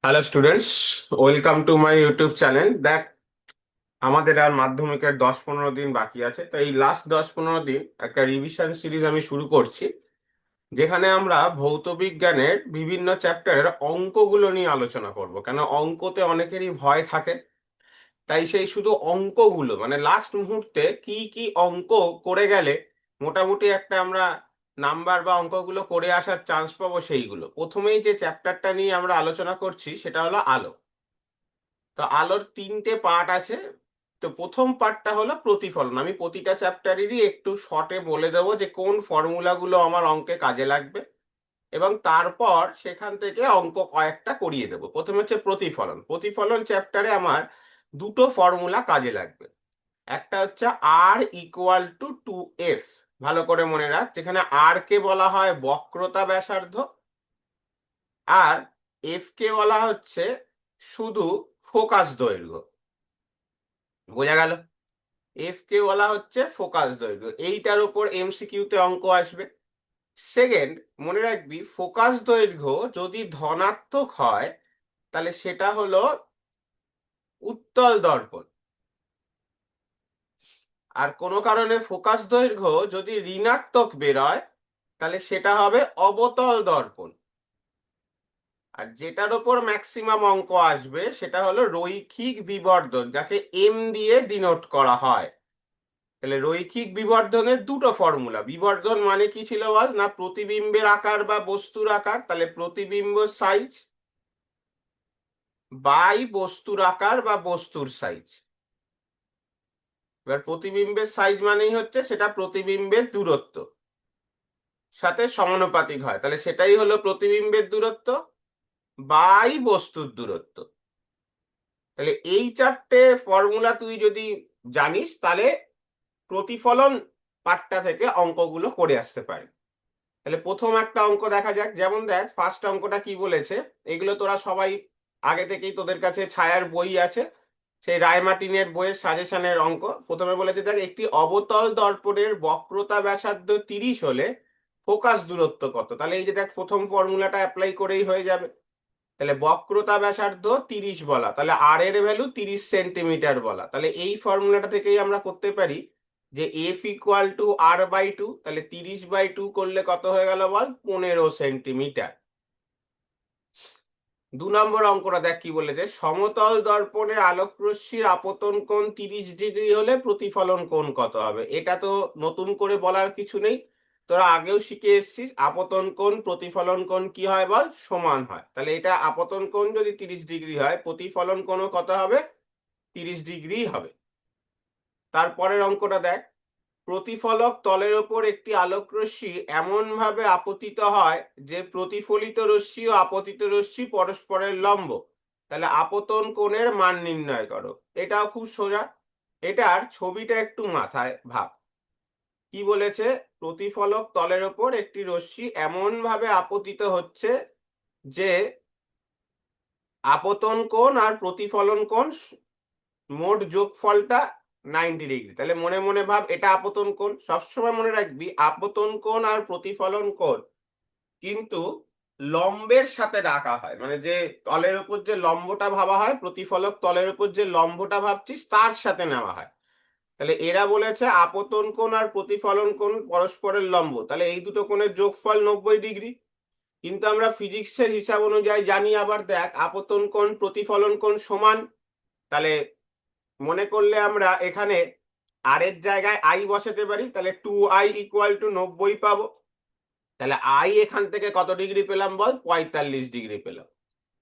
Hello students, welcome to my YouTube channel. দেখ, আমাদের আর মাধ্যমিকের 10-15 দিন বাকি আছে, তো এই লাস্ট 10-15 দিন একটা রিভিশন সিরিজ আমি শুরু করছি, যেখানে আমরা ভৌত বিজ্ঞানের বিভিন্ন চ্যাপ্টারের অঙ্কগুলো নিয়ে আলোচনা করব। কেন অঙ্কতে অনেকেরই ভয় থাকে, তাই সেই শুধু অঙ্কগুলো মানে লাস্ট মুহূর্তে কি কি অঙ্ক করে গেলে মোটামুটি একটা আমরা নাম্বার বা অঙ্কগুলো করে আসার চান্স পাবো। সেইগুলো প্রথমেই যে চ্যাপ্টারটা নিয়ে আমরা আলোচনা করছি সেটা হলো আলো। তো আলোর 3টে পার্ট আছে। তো প্রথম পার্টটা হলো প্রতিফলন। আমি প্রতিটা চ্যাপ্টারেরই একটু শর্টে বলে দেবো যে কোন ফর্মুলাগুলো আমার অঙ্কে কাজে লাগবে, এবং তারপর সেখান থেকে অঙ্ক কয়েকটা করিয়ে দেবো। প্রথমে হচ্ছে প্রতিফলন। প্রতিফলন চ্যাপ্টারে আমার দুটো ফর্মুলা কাজে লাগবে। একটা হচ্ছে R = 2F। ভালো করে মনে রাখ, যেখানে আর কে বলা হয় বক্রতা ব্যাসার্ধ, আর এফ কে বলা হচ্ছে শুধু ফোকাস দৈর্ঘ্য। বোঝা গেল? এফ কে বলা হচ্ছে ফোকাস দৈর্ঘ্য। এইটার উপর এমসিকিউতে অঙ্ক আসবে। সেকেন্ড, মনে রাখবি ফোকাস দৈর্ঘ্য যদি ধনাত্মক হয় তাহলে সেটা হলো উত্তল দর্পণ, আর কোনো কারণে ফোকাস দৈর্ঘ্য যদি ঋণাত্মক বেরোয় তাহলে সেটা হবে অবতল দর্পণ। আর যেটার ওপর ম্যাক্সিমাম অঙ্ক আসবে সেটা হলো রৈখিক বিবর্ধন, যাকে এম দিয়ে ডিনোট করা হয়। তাহলে রৈখিক বিবর্ধনের দুটো ফর্মুলা। বিবর্ধন মানে কি ছিল বল? না, প্রতিবিম্বের আকার বা বস্তুর আকার, তাহলে প্রতিবিম্ব সাইজ বাই বস্তুর আকার বা বস্তুর সাইজ। এবার প্রতিবিম্বের সাইজ মানেই হচ্ছে সেটা প্রতিবিম্বের দূরত্ব সাথে সমানুপাতিক হয়, তাহলে সেটাই হলো প্রতিবিম্বের দূরত্ব বাই বস্তুর দূরত্ব। তাহলে এই চারটে ফর্মুলা তুই যদি জানিস তাহলে প্রতিফলন পার্টটা থেকে অঙ্কগুলো করে আসতে পারে। তাহলে প্রথম একটা অঙ্ক দেখা যাক। যেমন দেখ, ফার্স্ট অঙ্কটা কি বলেছে, এগুলো তোরা সবাই আগে থেকেই তোদের কাছে ছায়ার বই আছে, সেই রায়মার্টিনের বইয়ের সাজেশনের অঙ্ক। প্রথমে বলেছে দেখ, একটি অবতল দর্পণের বক্রতা ব্যাসার্ধ 30 হলে ফোকাস দূরত্ব কত। তাহলে এই যে দেখ, প্রথম ফর্মুলাটা অ্যাপ্লাই করেই হয়ে যাবে। তাহলে বক্রতা ব্যাসার্ধ 30 বলা, তাহলে আর এর ভ্যালু 30 সেন্টিমিটার বলা, তাহলে এই ফর্মুলাটা থেকেই আমরা করতে পারি যে F = R/2। তাহলে 30/2 করলে কত হয়ে গেল বল? 15 সেন্টিমিটার। 2 নম্বর অঙ্কটা দেখ কি বলেছে, সমতল দর্পণে আলোক রশ্মির আপতন কোণ 30 ডিগ্রি হলে প্রতিফলন কোণ কত হবে। এটা তো নতুন করে বলার কিছু নেই, তোরা আগেও শিখে এসেছিস। আপতন কোণ প্রতিফলন কোণ কি হয় বল? সমান হয়। তাহলে এটা আপতন কোণ যদি 30 ডিগ্রি হয়, প্রতিফলন কোণও কত হবে? 30 ডিগ্রি হবে। তারপরের অঙ্কটা দেখ, প্রতিফলক তলের ওপর একটি আলোকরশ্মি এমন ভাবে আপতিত হয় যে প্রতিফলিত রশ্মি ও আপতিত রশ্মি পরস্পরের লম্ব, তাহলে আপতন কোণের মান নির্ণয় করো। এটাও খুব সোজা। এটার ছবিটা একটু মাথায় ভাব। কি বলেছে? প্রতিফলক তলের ওপর একটি রশ্মি এমন ভাবে আপতিত হচ্ছে যে আপতন কোণ আর প্রতিফলন কোণ মোট যোগফলটা 90 ডিগ্রি। তাহলে মনে মনে ভাব, এটা আপতন কোণ। সবসময় মনে রাখবি আপতন কোণ আর প্রতিফলন কোণ কিন্তু লম্বের সাথে রাখা হয়, মানে যে তলের উপর যে লম্বটা ভাবা হয়, প্রতিফলক তলের উপর যে লম্বটা ভাবছিস তার সাথে নেওয়া হয়। তাহলে এরা বলেছে আপতন কোণ আর প্রতিফলন কোণ পরস্পরের লম্ব, তাহলে এই দুটো কোণের যোগফল 90 ডিগ্রি। কিন্তু আমরা ফিজিক্সের হিসাব অনুযায়ী জানি, আবার দেখ, আপতন কোণ প্রতিফলন কোণ সমান। তাহলে মনে করলে আমরা এখানে আর এর জায়গায় আই বসাতে পারি, তাহলে 2I = 90 পাবো। তাহলে আই এখান থেকে কত ডিগ্রি পেলাম বল? 45 ডিগ্রি পেলাম।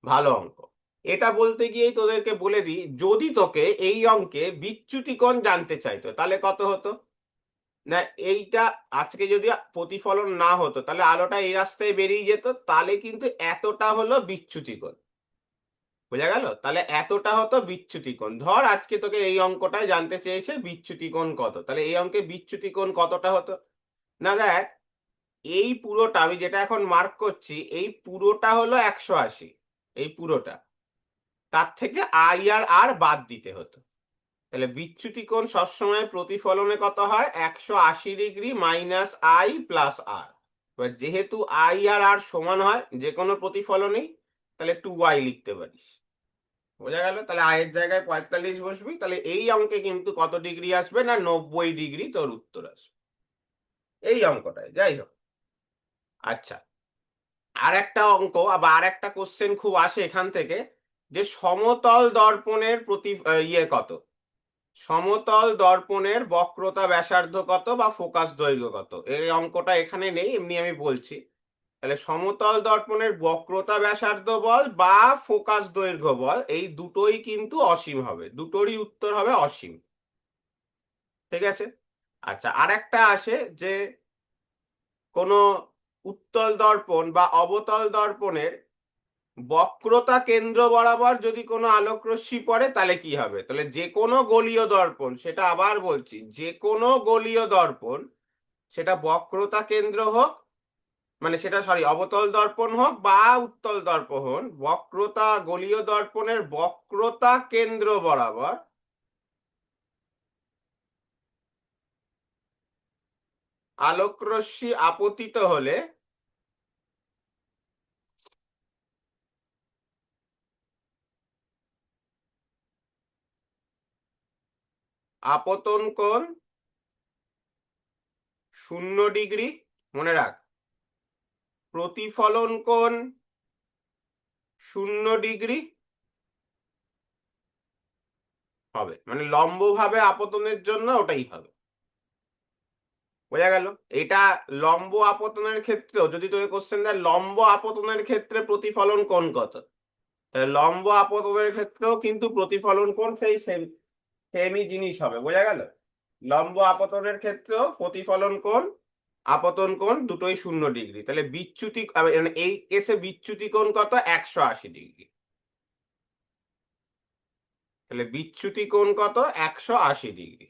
ভালো অঙ্ক। এটা বলতে গিয়েই তোদেরকে বলে দিই, যদি তোকে এই অঙ্কে বিচ্যুতি কোণ জানতে চাইতো তাহলে কত হতো না, এইটা আজকে যদি প্রতিফলন না হতো তাহলে আলোটা এই রাস্তায় বেরিয়ে যেত, তাহলে কিন্তু এতটা হলো বিচ্যুতি কোণ। বোঝা গেল? তাহলে এতটা হতো বিচ্যুতি কোণ। ধর আজকে তোকে এই অঙ্কটায় জানতে চেয়েছে বিচ্যুতি কোণ কত, তাহলে এই অঙ্কে বিচ্যুতি কোণ কতটা হতো না, দেখ, এই পুরোটা আমি যেটা এখন মার্ক করছি এই পুরোটা হলো 180। এই পুরোটা, তার থেকে আই আর আর বাদ দিতে হতো। তাহলে বিচ্যুতি কোণ সবসময় প্রতিফলনে কত হয়? 180 ডিগ্রি মাইনাস আই প্লাস আর। এবার যেহেতু আই আর আর সমান হয় যে কোনো প্রতিফলনেই, তাহলে 2y লিখতে পারিস। বোঝা গেল? তাহলে আয়ের জায়গায় 45 বসবি, তাহলে এই অঙ্কে কিন্তু কত ডিগ্রি আসবে না 90 ডিগ্রি তোর উত্তর আসবে এই অঙ্কটায়। যাই হোক, আচ্ছা, আর একটা অঙ্ক বা আর একটা কোশ্চেন খুব আসে এখান থেকে, যে সমতল দর্পণের কত, সমতল দর্পণের বক্রতা ব্যাসার্ধ কত বা ফোকাস দৈর্ঘ্য কত। এই অঙ্কটা এখানে নেই, এমনি আমি বলছি। তাহলে সমতল দর্পণের বক্রতা ব্যাসার্ধ বল বা ফোকাস দৈর্ঘ্য বল, এই দুটোই কিন্তু অসীম হবে, দুটোরই উত্তর হবে অসীম। ঠিক আছে। আচ্ছা, আর একটা আসে যে কোনো উত্তল দর্পণ বা অবতল দর্পণের বক্রতা কেন্দ্র বরাবর যদি কোনো আলোক রশ্মি পড়ে তাহলে কি হবে। তাহলে যে কোনো গলীয় দর্পণ, সেটা আবার বলছি, যে কোনো গলীয় দর্পণ, সেটা বক্রতা কেন্দ্র হোক, মানে সেটা সরি অবতল দর্পণ হোক বা উত্তল দর্পণ, বক্রতা গলীয় দর্পণের বক্রতা কেন্দ্র বরাবর আলোক রশ্মি আপতিত হলে আপতন কোণ 0 ডিগ্রি, মনে রাখ, প্রতিফলন কোণ 0 ডিগ্রি হবে, মানে লম্বভাবে আপতনের জন্য ওটাই হবে। বোঝা গেল? এটা লম্ব আপতনের ক্ষেত্রেও যদি তোকে কোশ্চেন দেয় লম্ব আপতনের ক্ষেত্রে প্রতিফলন কোণ কত, তাহলে লম্ব আপতনের ক্ষেত্রেও কিন্তু প্রতিফলন কোণ সেই সেমই জিনিস হবে। বোঝা গেল? লম্ব আপতনের ক্ষেত্রেও প্রতিফলন কোণ আপতন কোণ দুটোই 0 ডিগ্রি। তাহলে বিচ্যুতি মানে এই কেসে বিচ্যুতি কোণ কত, 180 ডিগ্রি। তাহলে বিচ্যুতি কোণ কত, 180 ডিগ্রি।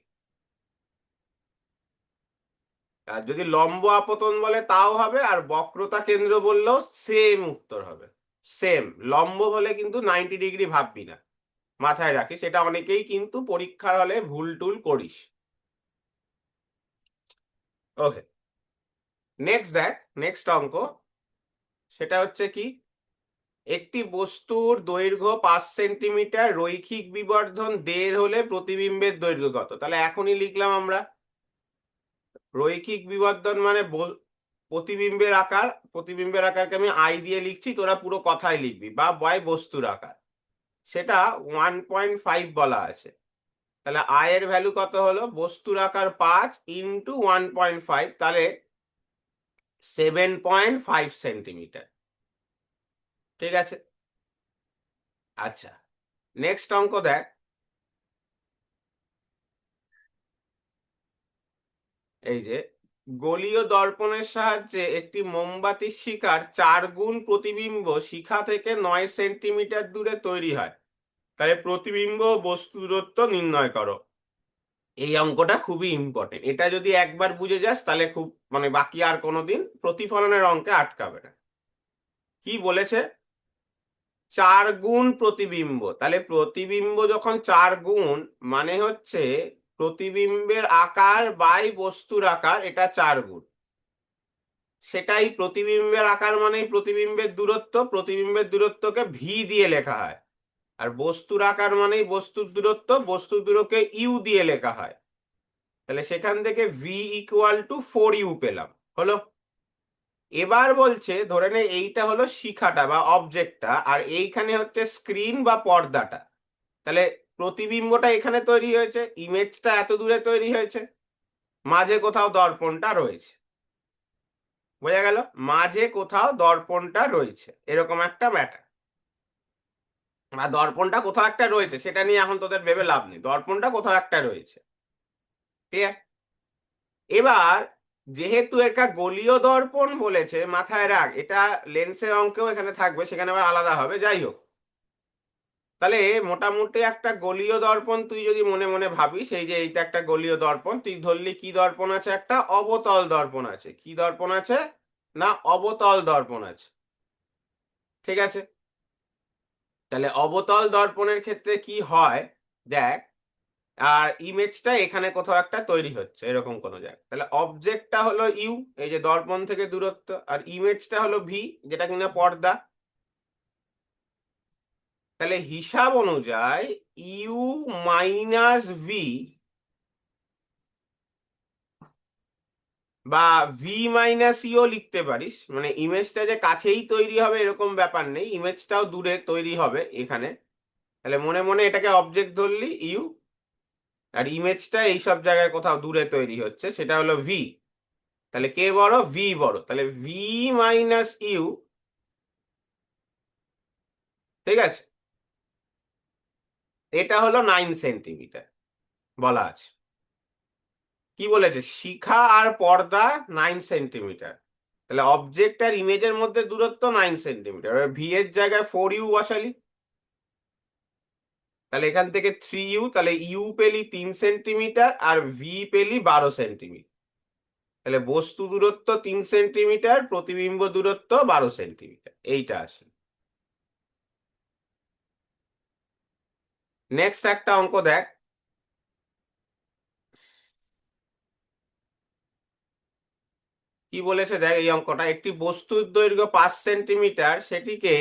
আর যদি লম্ব আপতন বলে তাও হবে, আর বক্রতা কেন্দ্র বললেও সেম উত্তর হবে। সেম। লম্ব বলে কিন্তু 90 ডিগ্রি ভাববি না, মাথায় রাখিস, এটা অনেকেই কিন্তু পরীক্ষার হলে ভুল টুল করিস। ওকে, নেক্সট দেখ, নেক্সট অঙ্ক, সেটা হচ্ছে কি, একটি বস্তুর দৈর্ঘ্য 5 সেন্টিমিটার, রৈখিক বিবর্ধন 1.5 হলে প্রতিবিম্বের দৈর্ঘ্য কত। তাহলে এখনই লিখলাম আমরা, রৈখিক বিবর্ধন মানে প্রতিবিম্বের আকার, প্রতিবিম্বের আকারকে আমি আই দিয়ে লিখছি, তোরা পুরো কথাই লিখবি, বা বয় বস্তুর আকার, সেটা 1.5 বলা আছে। তাহলে আই এর ভ্যালু কত হলো, বস্তুর আকার 5 ইন্টু 1.5, তাহলে 7.5 সেন্টিমিটার। ঠিক আছে। আচ্ছা, নেক্সট অঙ্ক দেখ, এই যে গোলীয় দর্পণের সাহায্যে একটি মোমবাতির শিখার 4 গুণ প্রতিবিম্ব শিখা থেকে 9 সেন্টিমিটার দূরে তৈরি হয়, তাহলে প্রতিবিম্ব বস্তু দূরত্ব নির্ণয় করো। এই অঙ্কটা খুবই ইম্পর্টেন্ট, এটা যদি একবার বুঝে যাস তাহলে খুব, মানে বাকি আর কোনোদিন প্রতিফলনের অঙ্কে আটকাবে না। কি বলেছে, 4 গুণ প্রতিবিম্ব, তাহলে প্রতিবিম্ব যখন 4 গুণ, মানে হচ্ছে প্রতিবিম্বের আকার বাই বস্তুর আকার, এটা 4 গুণ। সেটাই প্রতিবিম্বের আকার মানেই প্রতিবিম্বের দূরত্ব, প্রতিবিম্বের দূরত্বকে ভি দিয়ে লেখা হয়। আর বস্তুর আকার মানেই বস্তুর দূরত্ব, বস্তুর দূরত্বকে ইউ দিয়ে লেখা হয়। তাহলে সেখান থেকে ভি ইকুয়াল টু 4u পেলাম। হলো? এবার বলছে ধরে নে এইটা হলো শিখাটা বা অবজেক্টটা, আর এইখানে হচ্ছে স্ক্রিন বা পর্দাটা। তাহলে প্রতিবিম্বটা এখানে তৈরি হয়েছে, ইমেজটা এত দূরে তৈরি হয়েছে, মাঝে কোথাও দর্পণটা রয়েছে। বোঝা গেল? মাঝে কোথাও দর্পণটা রয়েছে, এরকম একটা ম্যাটার। বা দর্পণটা কোথাও একটা রয়েছে, সেটা নিয়ে এখন তোদের ভেবে লাভ নেই, দর্পণটা কোথাও একটা রয়েছে। ঠিক আছে। এবার যেহেতু এটা গোলীয় দর্পণ বলেছে, মাথায় রাখ, এটা লেন্সের অঙ্কেও এখানে থাকবে, সেখানে আবার আলাদা হবে। যাই হোক, তাহলে মোটামুটি একটা গোলীয় দর্পণ তুই যদি মনে মনে ভাবিস, এই যে এইটা একটা গোলীয় দর্পণ, তুই ধরলি কি দর্পণ আছে, একটা অবতল দর্পণ আছে। কি দর্পণ আছে না, অবতল দর্পণ আছে। ঠিক আছে। তাহলে অবতল দর্পণের ক্ষেত্রে কি হয় দেখ, আর ইমেজটা এখানে কোথাও একটা তৈরি হচ্ছে এরকম কোনো জায়গা, তাহলে অবজেক্টটা হলো ইউ, এই যে দর্পণ থেকে দূরত্ব, আর ইমেজটা হলো ভি, যেটা কিনা পর্দা। তাহলে হিসাব অনুযায়ী ইউ মাইনাস ভি বা ভি মাইনাস ইও লিখতে পারিস, মানে ইমেজটা যে কাছেই তৈরি হবে এরকম ব্যাপার নেই, ইমেজটাও দূরে তৈরি হবে এখানে। তাহলে মনে মনে এটাকে অবজেক্ট ধরলি ইউ, আর ইমেজটা এইসব জায়গায় কোথাও দূরে তৈরি হচ্ছে, সেটা হলো ভি। তাহলে কে বড়? ভি বড়। তাহলে ভি মাইনাস ইউ, ঠিক আছে, এটা হলো 9 সেন্টিমিটার বলা আছে। কি বলেছে? শিখা আর পর্দা 9 সেন্টিমিটার। তাহলে অবজেক্ট আর ইমেজের মধ্যে দূরত্ব 9 সেন্টিমিটার। ভি এর জায়গায় 4u বসালি, তাহলে এখান থেকে 3u, তাহলে ইউ পেলি 3 সেন্টিমিটার আর ভি পেলি 12 সেন্টিমিটার। তাহলে বস্তু দূরত্ব 3 সেন্টিমিটার, প্রতিবিম্ব দূরত্ব 12 সেন্টিমিটার, এইটা আসে। নেক্সট একটা অঙ্ক দেখ। কি বলেছে দেখ এই অঙ্কটা, একটি বস্তুর দৈর্ঘ্য 5 সেন্টিমিটার, সেটিকে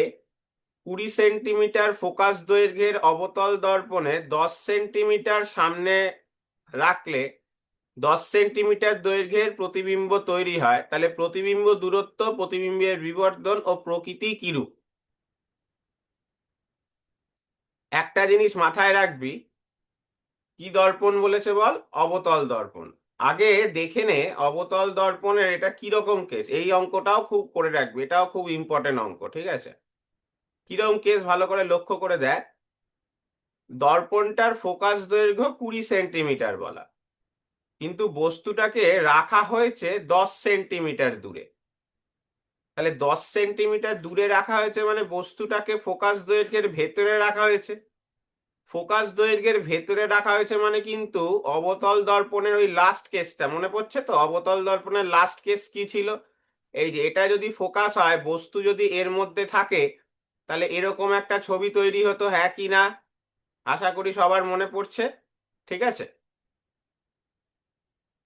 20 সেন্টিমিটার ফোকাস দৈর্ঘ্যের অবতল দর্পণে 10 সেন্টিমিটার সামনে রাখলে 10 সেন্টিমিটার দৈর্ঘ্যের প্রতিবিম্ব তৈরি হয়। তাহলে প্রতিবিম্ব দূরত্ব, প্রতিবিম্বের বিবর্ধন ও প্রকৃতি কিরূপ? একটা জিনিস মাথায় রাখবি, কি দর্পণ বলেছে বল? অবতল দর্পণ। আগে দেখে নে অবতল দর্পণের এটা কিরকম কেস, এই অঙ্কটাও খুব করে রাখবি, এটাও খুব ইম্পর্টেন্ট অঙ্ক, ঠিক আছে? কিরকম কেস ভালো করে লক্ষ্য করে দেখ। দর্পণটার ফোকাস দৈর্ঘ্য 20 সেন্টিমিটার বলা, কিন্তু বস্তুটাকে রাখা হয়েছে 10 সেন্টিমিটার দূরে। তাহলে 10 সেন্টিমিটার দূরে রাখা হয়েছে মানে বস্তুটাকে ফোকাস দৈর্ঘ্যের ভেতরে রাখা হয়েছে। ফোকাস দৈর্ঘ্যের ভেতরে রাখা হয়েছে মানে কিন্তু অবতল দর্পণের ওই লাস্ট কেসটা মনে পড়ছে তো? অবতল দর্পণের লাস্ট কেস কি ছিল? এই যে এটা যদি ফোকাস হয়, বস্তু যদি এর মধ্যে থাকে, তাহলে এরকম একটা ছবি তৈরি হতো, হ্যাঁ কি না? আশা করি সবার মনে পড়ছে, ঠিক আছে?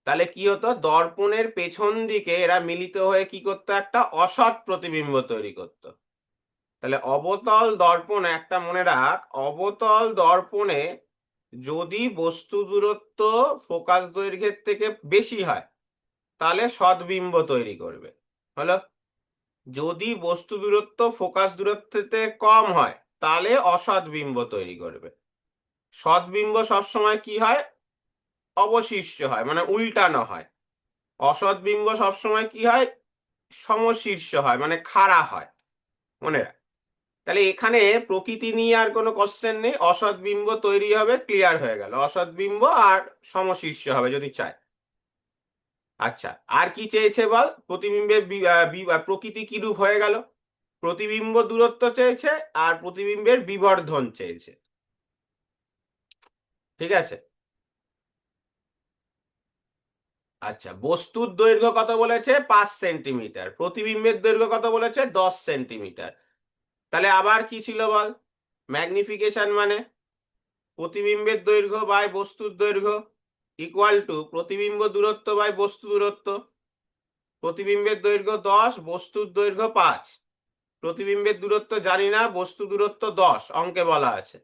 তাহলে কি হতো, দর্পণের পেছন দিকে এরা মিলিত হয়ে কি করতো, একটা অসৎ প্রতিবিম্ব তৈরি করতো। তাহলে অবতল দর্পণ, একটা মনে রাখ, অবতল দর্পণে যদি বস্তু দূরত্ব ফোকাস দৈর্ঘ্যের থেকে বেশি হয় তাহলে সদ্বিম্ব তৈরি করবে। হলো? যদি বস্তু দূরত্ব ফোকাস দূরত্বের কম হয় তাহলে অসৎ বিম্ব তৈরি করবে। সদ্বিম্ব সবসময় কি হয়? অবশিষ্ট হয়, মানে উল্টানো হয়। অসৎ বিম্ব সবসময় কি হয়? সমশীর্ষ হয়, মানে খাড়া হয়। মনে রাখ। তাহলে এখানে প্রকৃতি নিয়ে আর কোনো কোশ্চেন নেই, অসৎ বিম্ব তৈরি হবে, ক্লিয়ার হয়ে গেল, অসৎ বিম্ব আর সমশীর্ষ হবে যদি চায়। আচ্ছা, আর কি চেয়েছে বল? প্রতিবিম্বের প্রকৃতি কিরূপ হয়ে গেল? প্রতিবিম্ব দূরত্ব চেয়েছে আর প্রতিবিম্বের বিবর্ধন চেয়েছে, ঠিক আছে? আচ্ছা, বস্তুর দৈর্ঘ্য কত বলেছে? 5 সেন্টিমিটার। প্রতিবিম্বের দৈর্ঘ্য কত বলেছে? 10 সেন্টিমিটার। তাহলে আবার কি ছিল বল? ম্যাগনিফিকেশন, মানে প্রতিবিম্বের দৈর্ঘ্য বাই বস্তুর দৈর্ঘ্য ইকুয়াল টু প্রতিবিম্ব দূরত্ব বাই বস্তু দূরত্ব। প্রতিবিম্বের দৈর্ঘ্য 10, বস্তুর দৈর্ঘ্য 5। প্রতিবিম্বের দূরত্ব জানি না, বস্তু দূরত্ব 10 অঙ্কে বলা আছে।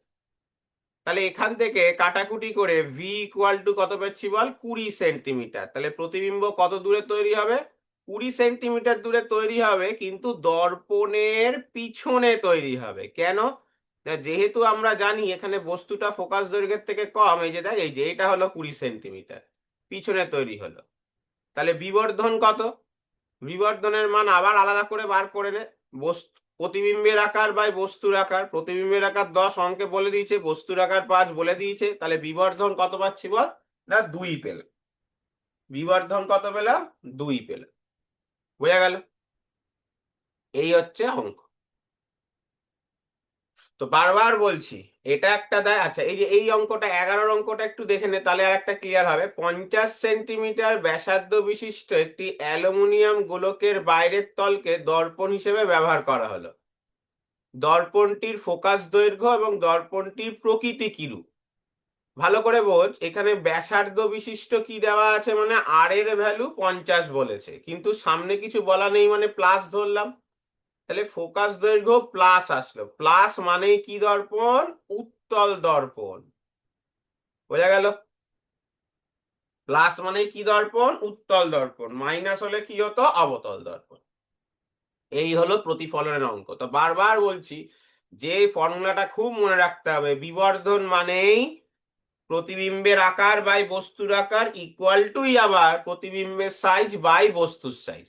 তাহলে এখান থেকে কাটাকুটি করে ভি ইকুয়াল টু কত পাচ্ছি বল? 20 সেন্টিমিটার। তাহলে প্রতিবিম্ব কত দূরে তৈরি হবে? 20 সেন্টিমিটার দূরে তৈরি হবে, কিন্তু দর্পণের পিছনে তৈরি হবে। কেন? যেহেতু আমরা জানি এখানে বস্তুটা ফোকাস দৈর্ঘ্যের থেকে কম, এই যে দেখ, এই যে এটা হলো 20 সেন্টিমিটার, পিছনে তৈরি হলো। তাহলে বিবর্ধন কত? বিবর্ধনের মান আবার আলাদা করে বার করে নে। বস্তু প্রতিবিম্বের আকার বাই বস্তুর আকার, প্রতিবিম্বের আকার 10 অঙ্কে বলে দিয়েছে, বস্তুর আকার 5 বলে দিয়েছে। তাহলে বিবর্ধন কত পাচ্ছি বল? না 2 পেলাম। বিবর্ধন কত পেলাম? 2 পেলাম। বোঝা গেল? এই হচ্ছে অঙ্ক। তো বারবার বলছি, এটা একটা দেয়। আচ্ছা, এই যে এই অঙ্কটা 11 অঙ্কটা একটু দেখে নে, তাহলে আর একটা ক্লিয়ার হবে। 50 সেন্টিমিটার ব্যাসার্ধ বিশিষ্ট একটি অ্যালুমিনিয়াম গোলকের বাইরের তলকে দর্পণ হিসেবে ব্যবহার করা হলো। দর্পণটির ফোকাস দৈর্ঘ্য এবং দর্পণটির প্রকৃতি কিরূপ? ভালো করে বোঝ, এখানে ব্যাসার্ধ বিশিষ্ট কি দেওয়া আছে, মানে আর এর ভ্যালু 50 বলেছে, কিন্তু সামনে কিছু বলা নেই মানে প্লাস ধরলাম। তাহলে ফোকাস দৈর্ঘ্য প্লাস আসলো, প্লাস মানে কি দর্পণ? উত্তল দর্পণ। বোঝা গেল? প্লাস মানে কি দর্পণ? উত্তল দর্পণ। মাইনাস হলে কি হতো? অবতল দর্পণ। এই হলো প্রতিফলনের অঙ্ক। তো বারবার বলছি যে ফর্মুলাটা খুব মনে রাখতে হবে, বিবর্ধন মানেই প্রতিবিম্বের আকার বাই বস্তুর আকার ইকুয়াল টুই আবার প্রতিবিম্বের সাইজ বাই বস্তুর সাইজ।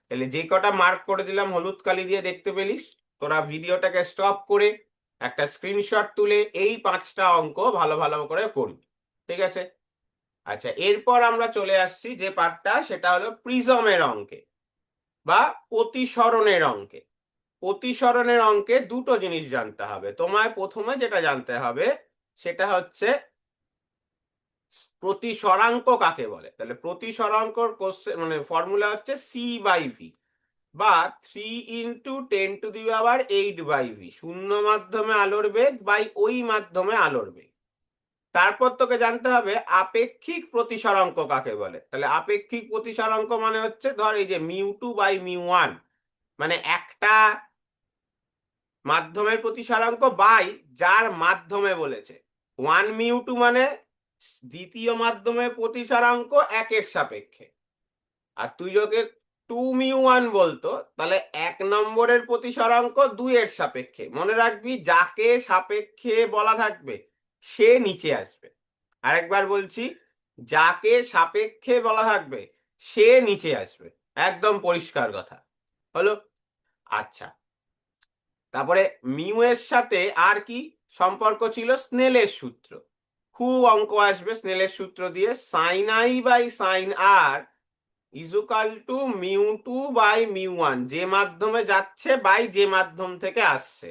তাহলে যে কটা মার্ক করে দিলাম হলুদ কালি দিয়ে দেখতে পেলিস, তোরা ভিডিওটাকে স্টপ করে একটা স্ক্রিনশট তুলে এই 5টা অঙ্ক ভালো ভালো করে করবি। ঠিক আছে? আচ্ছা, এরপর আমরা চলে আসছি যে পার্টটা, সেটা হলো প্রিজমের অঙ্কে বা প্রতিসরণের অঙ্কে। প্রতিসরণের অঙ্কে দুটো জিনিস জানতে হবে তোমায়। প্রথমে যেটা জানতে হবে সেটা হচ্ছে প্রতিসরাঙ্ক কাকে বলে। তাহলে প্রতিসরাঙ্কর কোশ্চেন মানে ফর্মুলা হচ্ছে সি বাই ভি বা 3 × 10⁸ শূন্য মাধ্যমে আলোর বেগ বাই ওই মাধ্যমে আলোর বেগ। তারপর তোকে জানতে হবে আপেক্ষিক প্রতিসরাঙ্ক কাকে বলে। তাহলে আপেক্ষিক প্রতিসরাঙ্ক মানে হচ্ছে ধর এই যে μ2/μ1, মানে একটা মাধ্যমের প্রতিসরাঙ্ক বাই যার মাধ্যমে বলেছে। 1μ2 মানে দ্বিতীয় মাধ্যমের প্রতিসরাঙ্ক 1-এর সাপেক্ষে। আর তুই যদি 2μ1 বলতো তাহলে 1 নম্বরের প্রতিসরাঙ্ক 2-এর সাপেক্ষে। মনে রাখবি যাকে সাপেক্ষে বলা থাকবে সে নিচে আসবে। আরেকবার বলছি, যাকে সাপেক্ষে বলা থাকবে সে নিচে আসবে। একদম পরিষ্কার কথা হলো। আচ্ছা, তারপরে মিউ এর সাথে আর কি সম্পর্ক ছিল? স্নেলের সূত্র। খুব অঙ্ক আসবে স্নেলের সূত্র দিয়ে। Sine i by sine r equal to μ2/μ1, যে মাধ্যমে যাচ্ছে বাই যে মাধ্যম থেকে আসছে।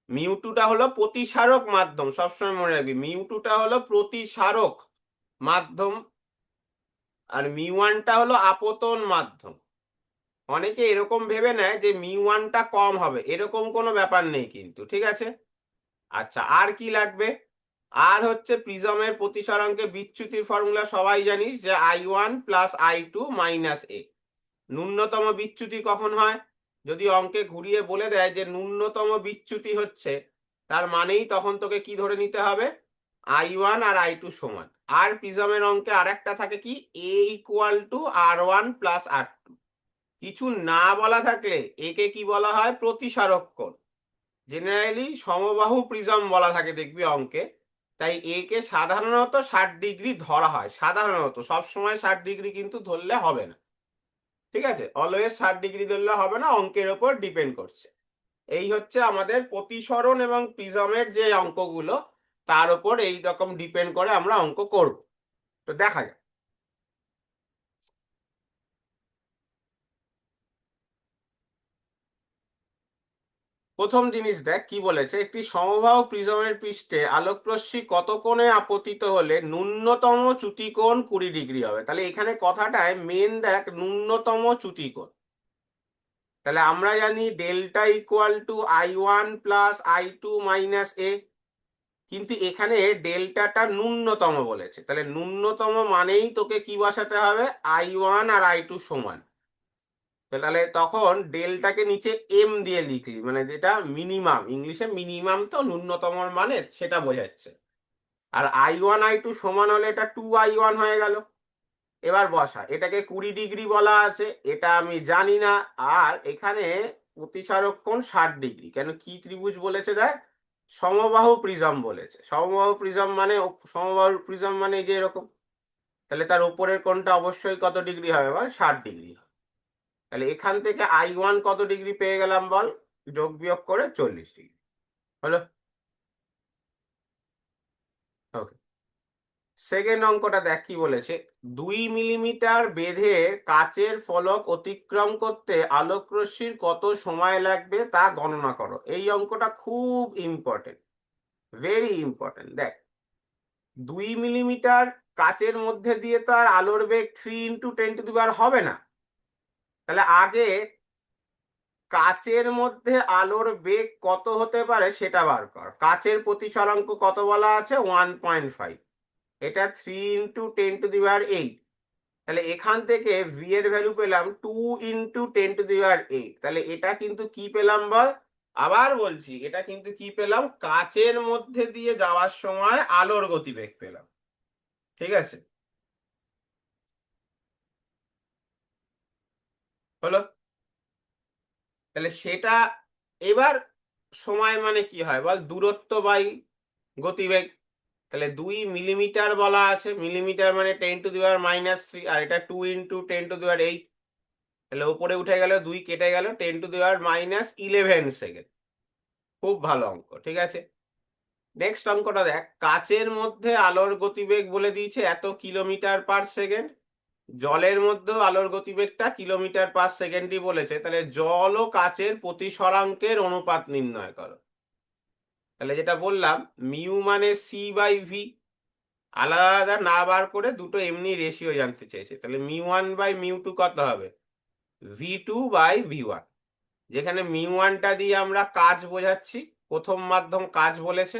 μ2টা হলো প্রতিসারক মাধ্যম, সবসময় মনে রাখবি μ2টা হলো প্রতিসারক মাধ্যম আর μ1টা হলো আপতন মাধ্যম। অনেকে এরকম ভেবে নেয় যে μ1টা কম হবে, এরকম কোনো ব্যাপার নেই কিন্তু। ঠিক আছে? আচ্ছা, আর কি লাগবে? আর হচ্ছে প্রিজমের প্রতিসরাঙ্কে বিচ্যুতির ফর্মুলা সবাই জানিস যে I1 + I2 - a। ন্যূনতম বিচ্যুতি কখন হয়? যদি অঙ্কে ঘুরিয়ে বলে দেয় যে ন্যূনতম বিচ্যুতি হচ্ছে, তার মানেই তখন তোকে কি ধরে নিতে হবে? I1 আর I2 সমান। আর প্রিজমের অঙ্কে আরেকটা থাকে কি, A = R1 + R2। কিছু না বলা থাকলে একে কি বলা হয়? প্রতিসারক কোণ। জেনারেলি সমবাহু প্রিজম বলা থাকে দেখবি অঙ্কে, তাই একে সাধারণত 60° ধরা হয়। সাধারণত, সব সময় 60° কিন্তু ধরলে হবে না। ঠিক আছে? অলওয়েজ 60° ধরলে হবে না, অঙ্কের উপর ডিপেন্ড করছে। এই হচ্ছে আমাদের প্রতিসরণ এবং প্রিজমের যে অঙ্কগুলো, তার উপর এই রকম ডিপেন্ড করে আমরা অঙ্ক করব। তো দেখা যাক। প্রথম জিনিস দেখ কি বলেছে, একটি সমবাহু প্রিজমের পৃষ্ঠে আলোকরশ্মি কত কোণে আপতিত হলে ন্যূনতম চ্যুতিকোণ 20° হবে। তাহলে এখানে কথাটায় মেন দেখ ন্যূনতম চ্যুতিকোণ। তাহলে আমরা জানি ডেল্টা = I1 + I2 - a, কিন্তু এখানে ডেল্টাটা ন্যূনতম বলেছে। তাহলে ন্যূনতম মানেই তোকে কি বসাতে হবে? I1 আর I2 সমান। তাহলে তখন ডেলটাকে নিচে এম দিয়ে লিখলি, মানে যেটা মিনিমাম, ইংলিশে মিনিমাম তো ন্যূনতম মানে সেটা বোঝাচ্ছে। আর I1 I2 সমান হলে এটা 2I1 হয়ে গেল। এবার বসা, এটাকে 20° বলা আছে, এটা আমি জানি না। আর এখানে প্রতিসারক কোণ 60°। কেন? কি ত্রিভুজ বলেছে দেখ? সমবাহু প্রিজম বলেছে। সমবাহু প্রিজম মানে, সমবাহু প্রিজম মানে এই যে এরকম। তাহলে তার উপরের কোণটা অবশ্যই কত ডিগ্রি হবে বল? 60° হবে। তাহলে এখান থেকে I1 কত ডিগ্রি পেয়ে গেলাম বল? যোগ বিয়োগ করে 40° হলো। ওকে, সেকেন্ড অঙ্কটা দেখ কি বলেছে। 2 মিলিমিটার বেধের কাচের ফলক অতিক্রম করতে আলোকরশ্মির কত সময় লাগবে তা গণনা করো। এই অঙ্কটা খুব ইম্পর্টেন্ট, ভেরি ইম্পর্টেন্ট। দেখ, 2 মিলিমিটার কাচের মধ্যে দিয়ে তো আর আলোর বেগ 3 × 10⁻⁴ হবে না। তাহলে আগে কাচের মধ্যে আলোর বেগ কত হতে পারে সেটা বার কর। কাচের প্রতিসরাঙ্ক কত বলা আছে? 1.5। এটা 3 × 10⁸। তাহলে এখান থেকে ভি এর ভ্যালু পেলাম 2 × 10⁸ তাহলে এটা কিন্তু কি পেলাম বল, আবার বলছি এটা কিন্তু কি পেলাম, কাচের মধ্যে দিয়ে যাওয়ার সময় আলোর গতিবেগ পেলাম। ঠিক আছে, হলো। তাহলে সেটা এবার সময় মানে কি হয় বল, দূরত্ব বাই গতিবেগ। তাহলে 2 মিলিমিটার বলা আছে, মিলিমিটার মানে 10⁻³ আর এটা 2 × 10⁸। তাহলে উপরে উঠে গেল 2, কেটে গেল 10⁻11 সেকেন্ড। খুব ভালো অঙ্ক, ঠিক আছে। নেক্সট অঙ্কটা দেখ, কাচের মধ্যে আলোর গতিবেগ বলে দিয়েছে এত কিলোমিটার/সেকেন্ড, জলের মধ্যেও আলোর গতিবেগটা কিলোমিটার/সেকেন্ডই বলেছে। তাহলে জল ও কাচের প্রতিসরাঙ্কের অনুপাত নির্ণয় করো। তাহলে যেটা বললাম, মিউ মানে c/v, আলাদা আলাদা না বার করে দুটো এমনি রেশিও জানতে চেয়েছে। তাহলে μ1/μ2 কত হবে, v2/v1। যেখানে μ1টা দিয়ে আমরা কাচ বোঝাচ্ছি, প্রথম মাধ্যম কাচ বলেছে,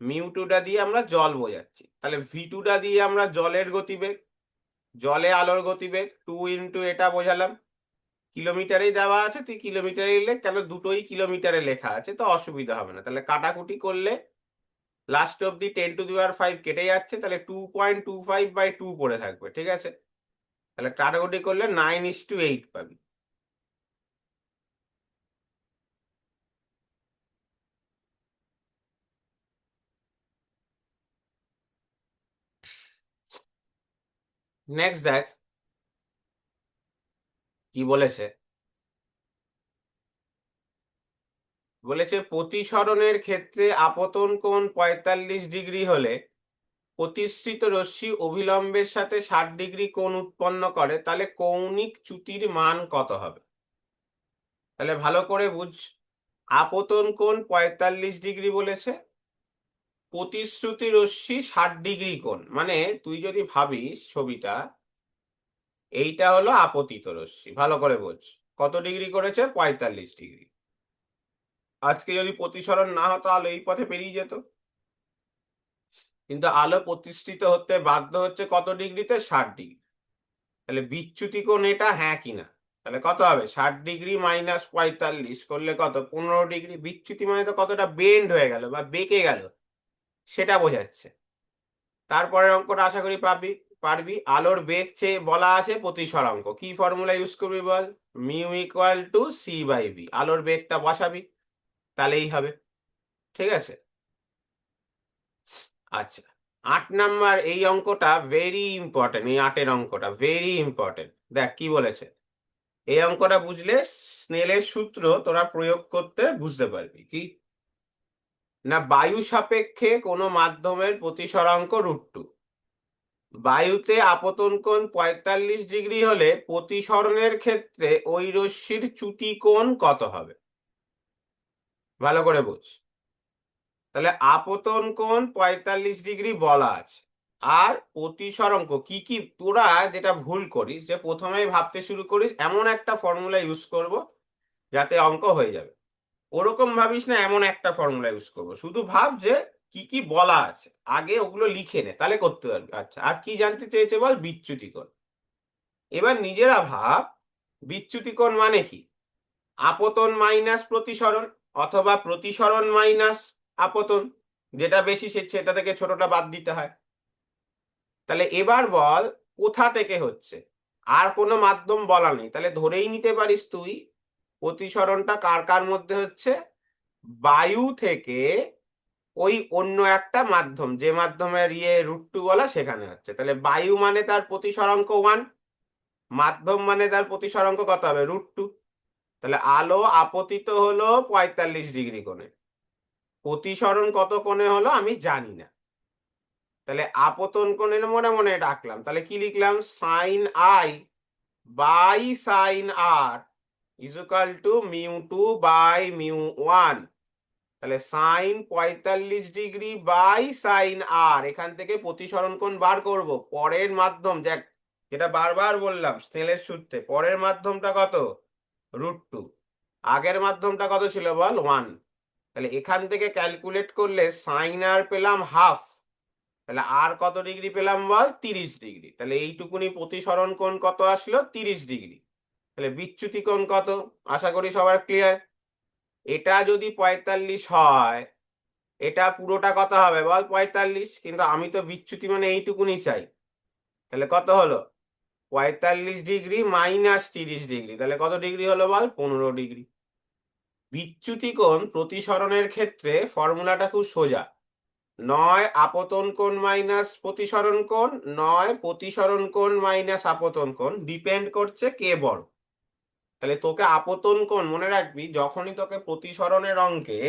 μ2টা দিয়ে আমরা জল বোঝাচ্ছি। তাহলে v2টা দিয়ে আমরা জলের গতিবেগ, জলে আলোর গতিবেগ 2 × এটা বোঝালাম। কিলোমিটারেই দেওয়া আছে, তুই কিলোমিটারে লিখলে, কেন দুটোই কিলোমিটারে লেখা আছে তো অসুবিধা হবে না। তাহলে কাটাকুটি করলে লাস্ট অব্দি 10⁵ কেটে যাচ্ছে, তাহলে 2.25/2 পড়ে থাকবে। ঠিক আছে, তাহলে কাটাকুটি করলে 9:8 পাবি। নেক্সট দেখ কি বলেছে। বলেছে প্রতিসরণের ক্ষেত্রে আপতন কোণ 45° হলে প্রতিসৃত রশ্মি অভিলম্বের সাথে 60° কোণ উৎপন্ন করে, তাহলে কৌণিক চ্যুতির মান কত হবে। তাহলে ভালো করে বুঝ, আপতন কোণ 45° বলেছে, প্রতিশ্রুতি রশ্মি 60° কোণ, মানে তুই যদি ভাবিস ছবিটা, এইটা হলো আপতিত রশ্মি। ভালো করে বোঝ, কত ডিগ্রি করেছে, 45°। আজকে যদি প্রতিসরণ না হতো আলো এই পথে পেরিয়ে যেত, কিন্তু আলো প্রতিষ্ঠিত হতে বাধ্য হচ্ছে কত ডিগ্রিতে, 60°। তাহলে বিচ্যুতি কোণ এটা, হ্যাঁ কিনা। তাহলে কত হবে, 60° - 45 করলে কত, 15°। বিচ্যুতি মানে তো কতটা বেন্ড হয়ে গেল বা বেঁকে গেল সেটা বোঝাচ্ছে। তারপরের অঙ্কটা আশা করি পারবি। আলোর বেগ চেয়ে বলা আছে প্রতিসরাঙ্ক, কি ফর্মুলা ইউজ করবি বল, μ = c/v। আলোর বেগটা বসাবি, তাহলেই হবে। ঠিক আছে, আচ্ছা। 8 নাম্বার এই অঙ্কটা ভেরি ইম্পর্টেন্ট, এই 8-এর অঙ্কটা ভেরি ইম্পর্টেন্ট। দেখ কি বলেছে, এই অঙ্কটা বুঝলে স্নেলের সূত্র তোরা প্রয়োগ করতে বুঝতে পারবি। কি না, বায়ু সাপেক্ষে কোনো মাধ্যমের প্রতিসরাঙ্ক √2, বায়ুতে আপতন কোণ 45° হলে প্রতিসরণের ক্ষেত্রে ওই রশ্মির চ্যুতি কোণ কত হবে। ভালো করে বুঝ, তাহলে আপতন কোণ 45° বলা আছে, আর প্রতিসরাঙ্ক কি কি। তোরা যেটা ভুল করিস, যে প্রথমেই ভাবতে শুরু করিস এমন একটা ফর্মুলা ইউজ করব যাতে অঙ্ক হয়ে যাবে। ওরকম ভাবিস না এমন একটা ফর্মুলা ইউজ করবো, শুধু ভাব যে কি কি বলা আছে, আগে ওগুলো লিখে নে, তাহলে করতে পারবি। আচ্ছা, আর কি জানতে চেয়েছে বল, বিচ্যুতি কোণ। এবার নিজেরা ভাব, বিচ্যুতি কোণ মানে কি, আপতন মাইনাস প্রতিসরণ, অথবা প্রতিসরণ মাইনাস আপতন, যেটা বেশি সেটা থেকে ছোটটা বাদ দিতে হয়। তাহলে এবার বল কোথা থেকে হচ্ছে, আর কোনো মাধ্যম বলা নেই, তাহলে ধরেই নিতে পারিস তুই প্রতিসরণটা কার কার মধ্যে হচ্ছে, বায়ু থেকে ওই অন্য একটা মাধ্যম, যে মাধ্যমের √2 বলা সেখানে হচ্ছে। তাহলে বায়ু মানে তার প্রতিসরাঙ্ক 1, মাধ্যম মানে তার প্রতিসরাঙ্ক কত হবে, √2। তাহলে আলো আপতিত হলো 45° কোণে, প্রতিসরণ কত কোণে হলো আমি জানি না। তাহলে আপতন কোণের মনে মনে ডাকলাম, তাহলে কি লিখলাম, sin I/sin R = μ2/μ1। তাহলে sin 45°/sin R, এখান থেকে প্রতিসরণ কোণ বার করব। পরের মাধ্যম দেখ, যেটা বারবার বললাম স্নেলের সূত্রে, পরের মাধ্যমটা কত, √2, আগের মাধ্যমটা কত ছিল বল, 1। তাহলে এখান থেকে ক্যালকুলেট করলে sin R পেলাম হাফ, তাহলে আর কত ডিগ্রি পেলাম বল, 30 ডিগ্রি। তাহলে এইটুকুনি প্রতিসরণ কোণ কত আসলো, 30 ডিগ্রি। তাহলে বিচ্যুতি কোণ কত, আশা করি সবার ক্লিয়ার। এটা যদি 45 হয়, এটা পুরোটা কত হবে বল, 45। কিন্তু আমি তো বিচ্যুতি মানে এইটুকুনি চাই। তাহলে কত হলো, 45 ডিগ্রি মাইনাস 30 ডিগ্রি। তাহলে কত ডিগ্রি হলো বল, 15 ডিগ্রি। বিচ্যুতি কোণ প্রতিসরণের ক্ষেত্রে ফর্মুলাটা খুব সোজা, নয় আপতন কোণ মাইনাস প্রতিসরণ কোণ, নয় প্রতিসরণ কোণ মাইনাস আপতন কোণ, ডিপেন্ড করছে কে বড়। তাহলে তোকে আপতন কোণ মনে রাখবি, যখনই তোকে প্রতিসরণের অঙ্কে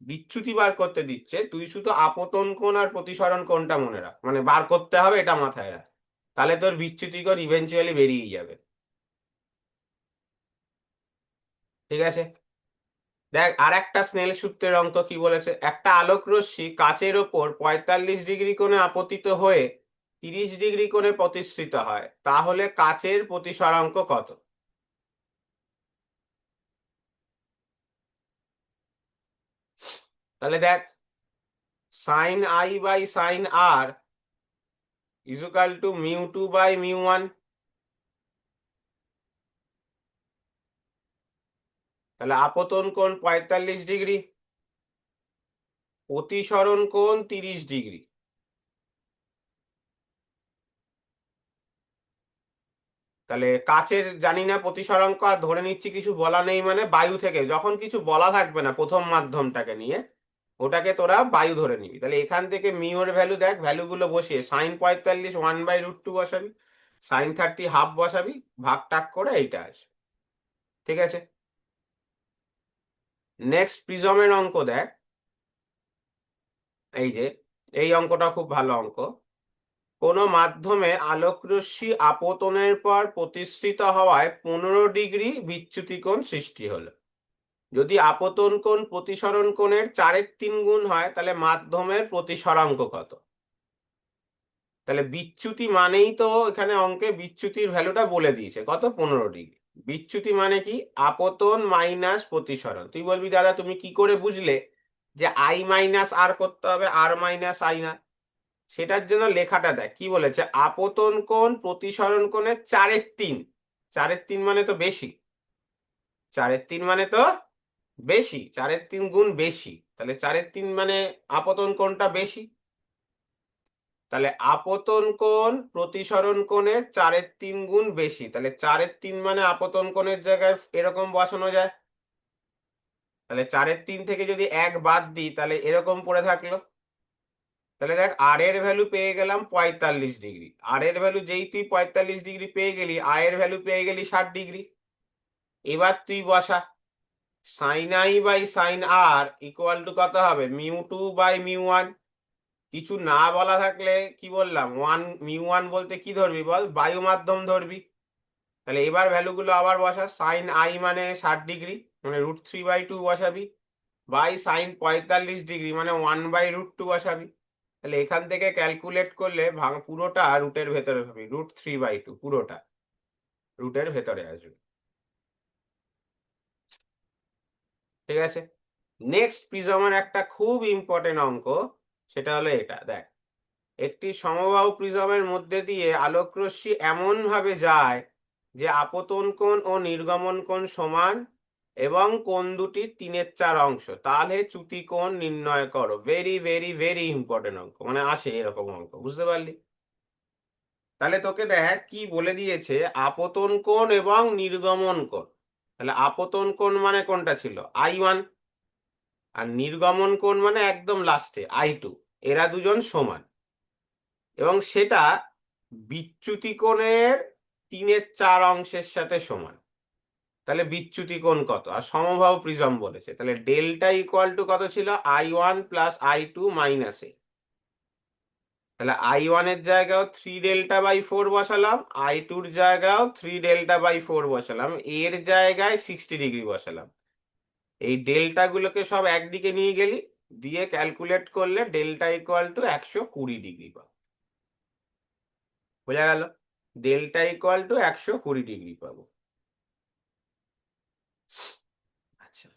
বিচ্যুতি বার করতে দিচ্ছে, তুই শুধু আপতন কোণ আর প্রতিসরণ কোণটা মনে রাখ, মানে বার করতে হবে, এটা মাথায় রাখ। তাহলে তোর বিচ্যুতি কোণ ইভেনচুয়ালি বেরিয়ে যাবে। ঠিক আছে, দেখ আর একটা স্নেল সূত্রের অঙ্ক কি বলেছে, একটা আলোক রশ্মি কাচের ওপর 45 ডিগ্রি কোণে আপতিত হয়ে 30 ডিগ্রি কোণে প্রতিসৃত হয়, তাহলে কাচের প্রতিসরাঙ্ক কত? তাহলে দেখ, sine i by sine r equal to mu 2 by mu 1। তাহলে আপতন কোণ 45 ডিগ্রি, প্রতিসরণ কোণ 30 ডিগ্রি। তাহলে কাচের জানি না প্রতিসরাঙ্ক, আর ধরে নিচ্ছি কিছু বলা নেই, মানে বায়ু থেকে যখন কিছু বলা থাকবে না প্রথম মাধ্যমটাকে নিয়ে, ওটাকে তোরা বায়ু ধরে নিবি। তাহলে এখান থেকে মিউর ভ্যালু দেখ, ভ্যালুগুলো বসিয়ে সাইন 45 1/√2 বসাবি, সাইন 30 হাফ বসাবি, ভাগ টাক করে এইটা আছে। ঠিক আছে, নেক্সট প্রিজমের অঙ্ক দেখ। এই যে এই অঙ্কটা খুব ভালো অঙ্ক। কোনো মাধ্যমে আলোকরশ্মি আপতনের পর প্রতিসৃত হওয়ায় 15 ডিগ্রি বিচ্যুতি কোণ সৃষ্টি হলো। যদি আপতন কোণ প্রতিসরণ কোণের 4/3 গুণ হয়, তাহলে মাধ্যমের প্রতিসরাঙ্ক কত? তাহলে বিচ্যুতি মানেই তো এখানে অঙ্কে বিচ্যুতির ভ্যালুটা বলে দিয়েছে, কত, 15 ডিগ্রি। বিচ্যুতি মানে কি, আপতন মাইনাস প্রতিসরণ। তুই বলবি দাদা তুমি কি করে বুঝলে যে আই মাইনাস আর করতে হবে, আর মাইনাস আই না? সেটার জন্য লেখাটা দেখ কি বলেছে, আপতন কোণ প্রতিসরণ কোণের 4/3। 4/3 মানে তো বেশি, 4/3 মানে তো বেশি, 4/3 গুণ বেশি। তাহলে 4/3 মানে আপতন কোণটা বেশি। তাহলে আপতন কোণ প্রতিসরণ কোণের 4/3 গুণ বেশি। তাহলে 4/3 মানে আপতন কোণের জায়গায় এরকম বসানো যায়। তাহলে 4/3 থেকে যদি 1 বাদ দিই, তাহলে এরকম পড়ে থাকলো। তাহলে দেখ আর এর ভ্যালু পেয়ে গেলাম 45 ডিগ্রি। আর এর ভ্যালু যেই তুই 45 ডিগ্রি পেয়ে গেলি, আয়ের ভ্যালু পেয়ে গেলি 60 ডিগ্রি। এবার তুই বসা, sine i by sine r equal to কত হবে, মিউ 2 বাই মিউ 1। কিছু না বলা থাকলে কি বললাম, মিউ 1 বলতে কি ধরবি বল, বায়ু মাধ্যম ধরবি। তাহলে এবার ভ্যালুগুলো আবার বসা, সাইন আই মানে 60 ডিগ্রি, মানে √3/2 বসাবি, বাই সাইন 45 ডিগ্রি মানে 1/√2 বসাবি। তাহলে এখান থেকে ক্যালকুলেট করলে ভাঙ পুরোটা রুটের ভেতরে হবে, √3/2 পুরোটা রুটের ভেতরে আসবে। ঠিক আছে, নেক্সট প্রিজমের একটা খুব ইম্পর্টেন্ট অঙ্ক, সেটা হলো এটা দেখ। একটি সমবাহু প্রিজমের মধ্যে দিয়ে আলোকরশ্মি এমন ভাবে যায় যে আপতন কোণ ও নির্গমন কোণ সমান, এবং কোণ দুটির 3/4 অংশ, তাহলে চ্যুতি কোণ নির্ণয় করো। ভেরি ভেরি ভেরি ইম্পর্টেন্ট অঙ্ক, মানে আসে এরকম অঙ্ক, বুঝতে পারলি? তাহলে তোকে দেখ কি বলে দিয়েছে, আপতন কোণ এবং নির্গমন কোণ। তাহলে আপতন কোণ মানে কোনটা ছিল, I1, আর নির্গমন কোণ মানে একদম লাস্টে I2। এরা দুজন সমান, এবং সেটা বিচ্যুতি কোণের 3/4 অংশের সাথে সমান। তাহলে বিচ্যুতি কোণ কত, আর সমবাহু প্রিজম বলেছে, তাহলে ডেল্টা ইকুয়াল টু কত ছিল, I1 plus I2 minus A. তাহলে I1 এর জায়গাও 3 ডেল্টা/4 বসালাম, I2 এর জায়গাও 3 ডেল্টা/4 বসালাম, এর জায়গায় 60 ডিগ্রি বসালাম। এই ডেল্টা গুলোকে সব একদিকে নিয়ে গেলি, দিয়ে ক্যালকুলেট করলে ডেল্টা ইকুয়াল টু 120 ডিগ্রি পাবো। বোঝা গেল, ডেল্টা ইকুয়াল টু 120 ডিগ্রি পাবো। আচ্ছা,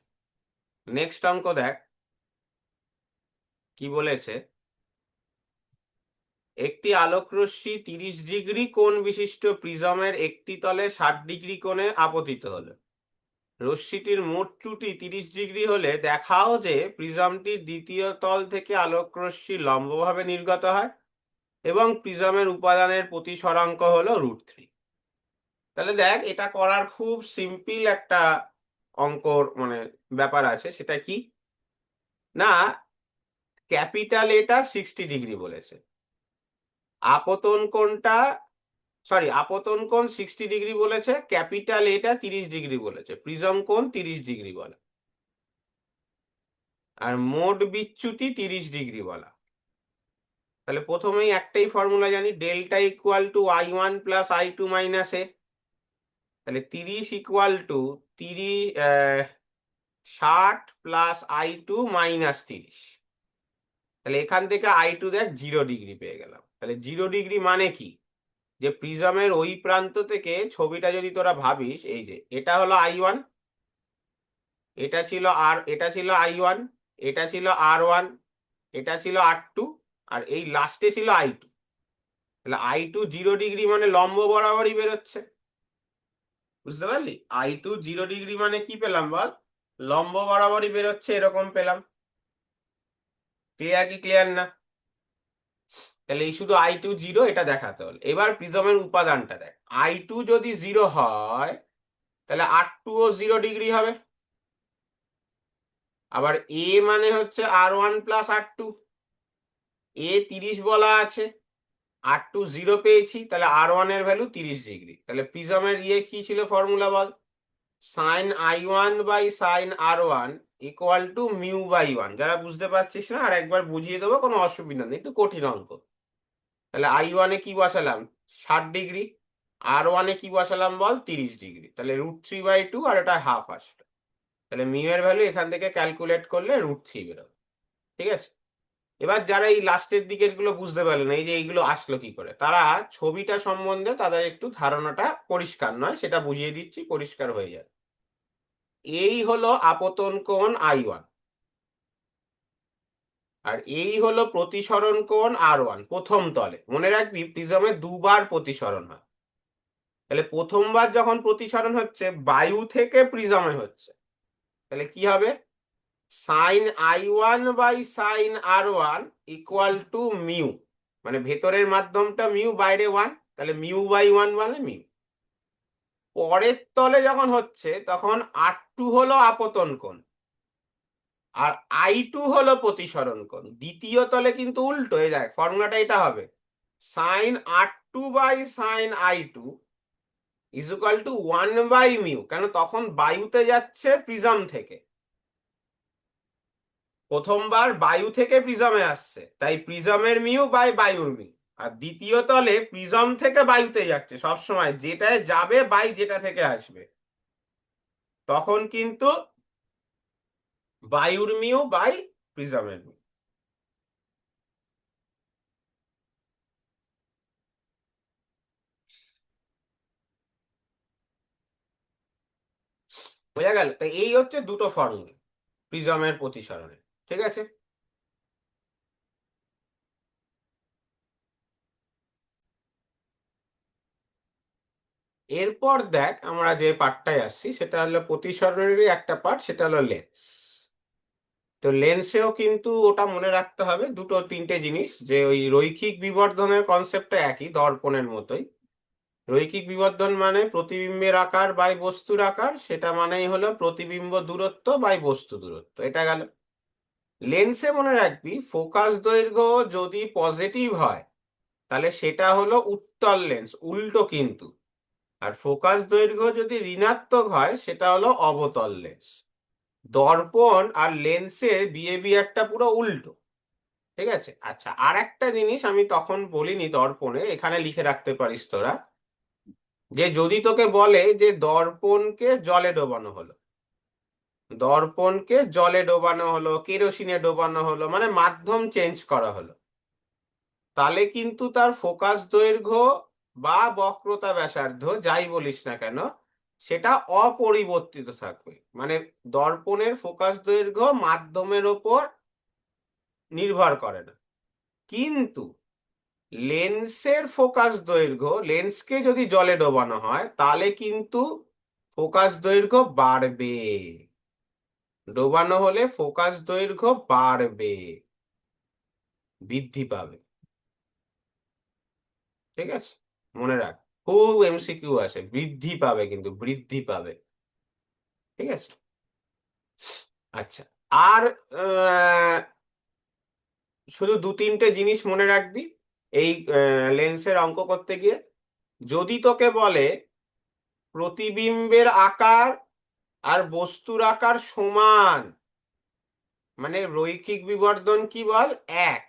নেক্সট অঙ্ক দেখ কি বলেছে, একটি আলোকরশ্মি 30 ডিগ্রি কোণ বিশিষ্ট প্রিজমের একটি তলে 60 ডিগ্রি কোণে আপতিত হলো। রশ্মিটির মোট ত্রুটি 30 ডিগ্রি হলে দেখাও যে প্রিজমটির দ্বিতীয় তল থেকে আলোকরশ্মি লম্বভাবে নির্গত হয় এবং প্রিজমের উপাদানের প্রতিসরাঙ্ক হলো √3। তাহলে দেখ, এটা করার খুব সিম্পল একটা অঙ্কর মানে ব্যাপার আছে। সেটা কি না, ক্যাপিটাল এটা 60 ডিগ্রি বলেছে, আপতন কোণটা আপতন কোণ 60 ডিগ্রি বলেছে, ক্যাপিটাল এটা 30 ডিগ্রি বলেছে, প্রিজম কোণ 30 ডিগ্রি বলা, আর মোট বিচ্যুতি 30 ডিগ্রি বলা। তাহলে প্রথমেই একটাই ফর্মুলা জানি, delta equal to I1 plus I2 minus A. তাহলে 30 equal to 60 plus I2 minus 30। তাহলে এখান থেকে I2 দেখ 0 ডিগ্রি পেয়ে গেলাম। তাহলে 0 ডিগ্রি মানে কি, যে প্রিজমের ওই প্রান্ত থেকে ছবিটা যদি তোরা ভাবিস, এই যে এটা হলো I1, এটা ছিল I1, এটা ছিল R1, এটা ছিল R2, আর এই লাস্টে ছিল I2। তাহলে I2 0 ডিগ্রি মানে লম্ব বরাবরই বেরোচ্ছে, বুঝতে পারলি? I2 0 ডিগ্রি মানে কি পেলাম বল, লম্ব বরাবরই বেরোচ্ছে, এরকম পেলাম। ক্লিয়ার কি ক্লিয়ার না? তাহলে এই শুধু I2 0 এটা দেখাতে হল। এবার প্রিজমের উপাদানটা দেখ, I2 যদি 0 হয় তাহলে R2 ও 0 ডিগ্রি হবে। আবার এ মানে হচ্ছে R1 প্লাস R2, এ 30 বলা আছে, R2 0 পেয়েছি, তাহলে R1 এর ভ্যালু 30 ডিগ্রি। তাহলে প্রিজমের কি ছিল ফর্মুলা বল, sine I1 by sine R1 equal to mu by 1। যারা বুঝতে পারছিস না আর একবার বুঝিয়ে দেবো, কোনো অসুবিধা নেই, একটু কঠিন অঙ্ক। তাহলে I1 এ কি বসালাম, 60 ডিগ্রি, R1 এ কি বসালাম বল, 30 ডিগ্রি। তাহলে √3/2, আর এটা হাফ আসলো। তাহলে মিউ এর ভ্যালু এখান থেকে ক্যালকুলেট করলে √3 বেরোবে। ঠিক আছে, এবার যারা এই লাস্টের দিকের গুলো বুঝতে পারলো না, এই যে এইগুলো আসলো কি করে, তারা ছবিটা সম্বন্ধে তাদের একটু ধারণাটা পরিষ্কার নয়, সেটা বুঝিয়ে দিচ্ছি, পরিষ্কার হয়ে যাবে। এই হলো আপতন কোণ I1, আর এই হলো প্রতিসরণ কোণ R1 প্রথম তলে। মনে রাখবি প্রিজমে দুবার প্রতিসরণ হয়। তাহলে প্রথমবার যখন প্রতিসরণ হচ্ছে বায়ু থেকে প্রিজমে হচ্ছে, তাহলে কি হবে, sine I1 by sine R1 equal to mu, মানে ভেতরের মাধ্যমটা মিউ, বাইরে 1, তাহলে মিউ বাই 1 মানে মিউ। পরের তলে যখন হচ্ছে তখন R2 হলো আপতন কোণ আর I2 হলো প্রতিসরণ কোণ। দ্বিতীয় তলে কিন্তু উল্টো, হয়ে যায় ফর্মুলাটা এটা হবে, sine R2 by sine I2 is equal to 1 by mu. কেন, তখন বায়ুতে যাচ্ছে প্রিজম থেকে, প্রথমবার বায়ু থেকে প্রিজমে আসছে, তাই প্রিজমের মিউ বাই বায়ুর মিউ। আর দ্বিতীয় তলে প্রিজম থেকে বায়ুতে যাচ্ছে, সবসময় যেটায় যাবে বাই যেটা থেকে আসবে, তখন কিন্তু বায়ুর মিউ বাই প্রিজমের মিউ। বোঝা গেল? তাই এই হচ্ছে দুটো ফর্মুলা প্রিজমের প্রতিসরণের। ঠিক আছে, এরপর দেখ আমরা যে পার্টটায় আসছি সেটা হলো প্রতিসরণেরই একটা পার্ট, সেটা হলো লেন্স। তো লেন্সেও কিন্তু ওটা মনে রাখতে হবে দুটো তিনটে জিনিস, যে ওই রৈখিক বিবর্ধনের কনসেপ্টটা একই, দর্পণের মতোই। রৈখিক বিবর্ধন মানে প্রতিবিম্বের আকার বাই বস্তুর আকার, সেটা মানেই হলো প্রতিবিম্ব দূরত্ব বাই বস্তু দূরত্ব। এটা গেল। লেন্সে মনে রাখবি ফোকাস দৈর্ঘ্য যদি পজিটিভ হয় তাহলে সেটা হলো উত্তল লেন্স, উল্টো কিন্তু। আর ফোকাস দৈর্ঘ্য যদি ঋণাত্মক হয় সেটা হলো অবতল লেন্স। দর্পণ আর লেন্সের বিহেভিয়ারটা পুরো উল্টো। ঠিক আছে, আচ্ছা, আর একটা জিনিস আমি তখন বলিনি দর্পণে, এখানে লিখে রাখতে পারিস তোরা, যে যদি তোকে বলে যে দর্পণকে জলে ডোবানো হলো, দর্পণকে জলে ডোবানো হলো, কেরোসিনে ডোবানো হলো, মানে মাধ্যম চেঞ্জ করা হলো, তাহলে কিন্তু তার ফোকাস দৈর্ঘ্য বা বক্রতা ব্যাসার্ধ যাই বলিস না কেন সেটা অপরিবর্তিত থাকবে। মানে দর্পণের ফোকাস দৈর্ঘ্য মাধ্যমের ওপর নির্ভর করে না। কিন্তু লেন্সের ফোকাস দৈর্ঘ্য, লেন্সকে যদি জলে ডোবানো হয় তাহলে কিন্তু ফোকাস দৈর্ঘ্য বাড়বে, ডোবানো হলে ফোকাস দৈর্ঘ্য বাড়বে, বৃদ্ধি পাবে। ঠিক আছে, মনে রাখ, খুব এমসিকিউ আছে, বৃদ্ধি পাবে, কিন্তু বৃদ্ধি পাবে। ঠিক আছে, আচ্ছা। আর শুধু দু তিনটে জিনিস মনে রাখবি এই লেন্সের অঙ্ক করতে গিয়ে। যদি তোকে বলে প্রতিবিম্বের আকার আর বস্তুর আকার সমান, মানে রৈখিক বিবর্ধন কি বল, এক,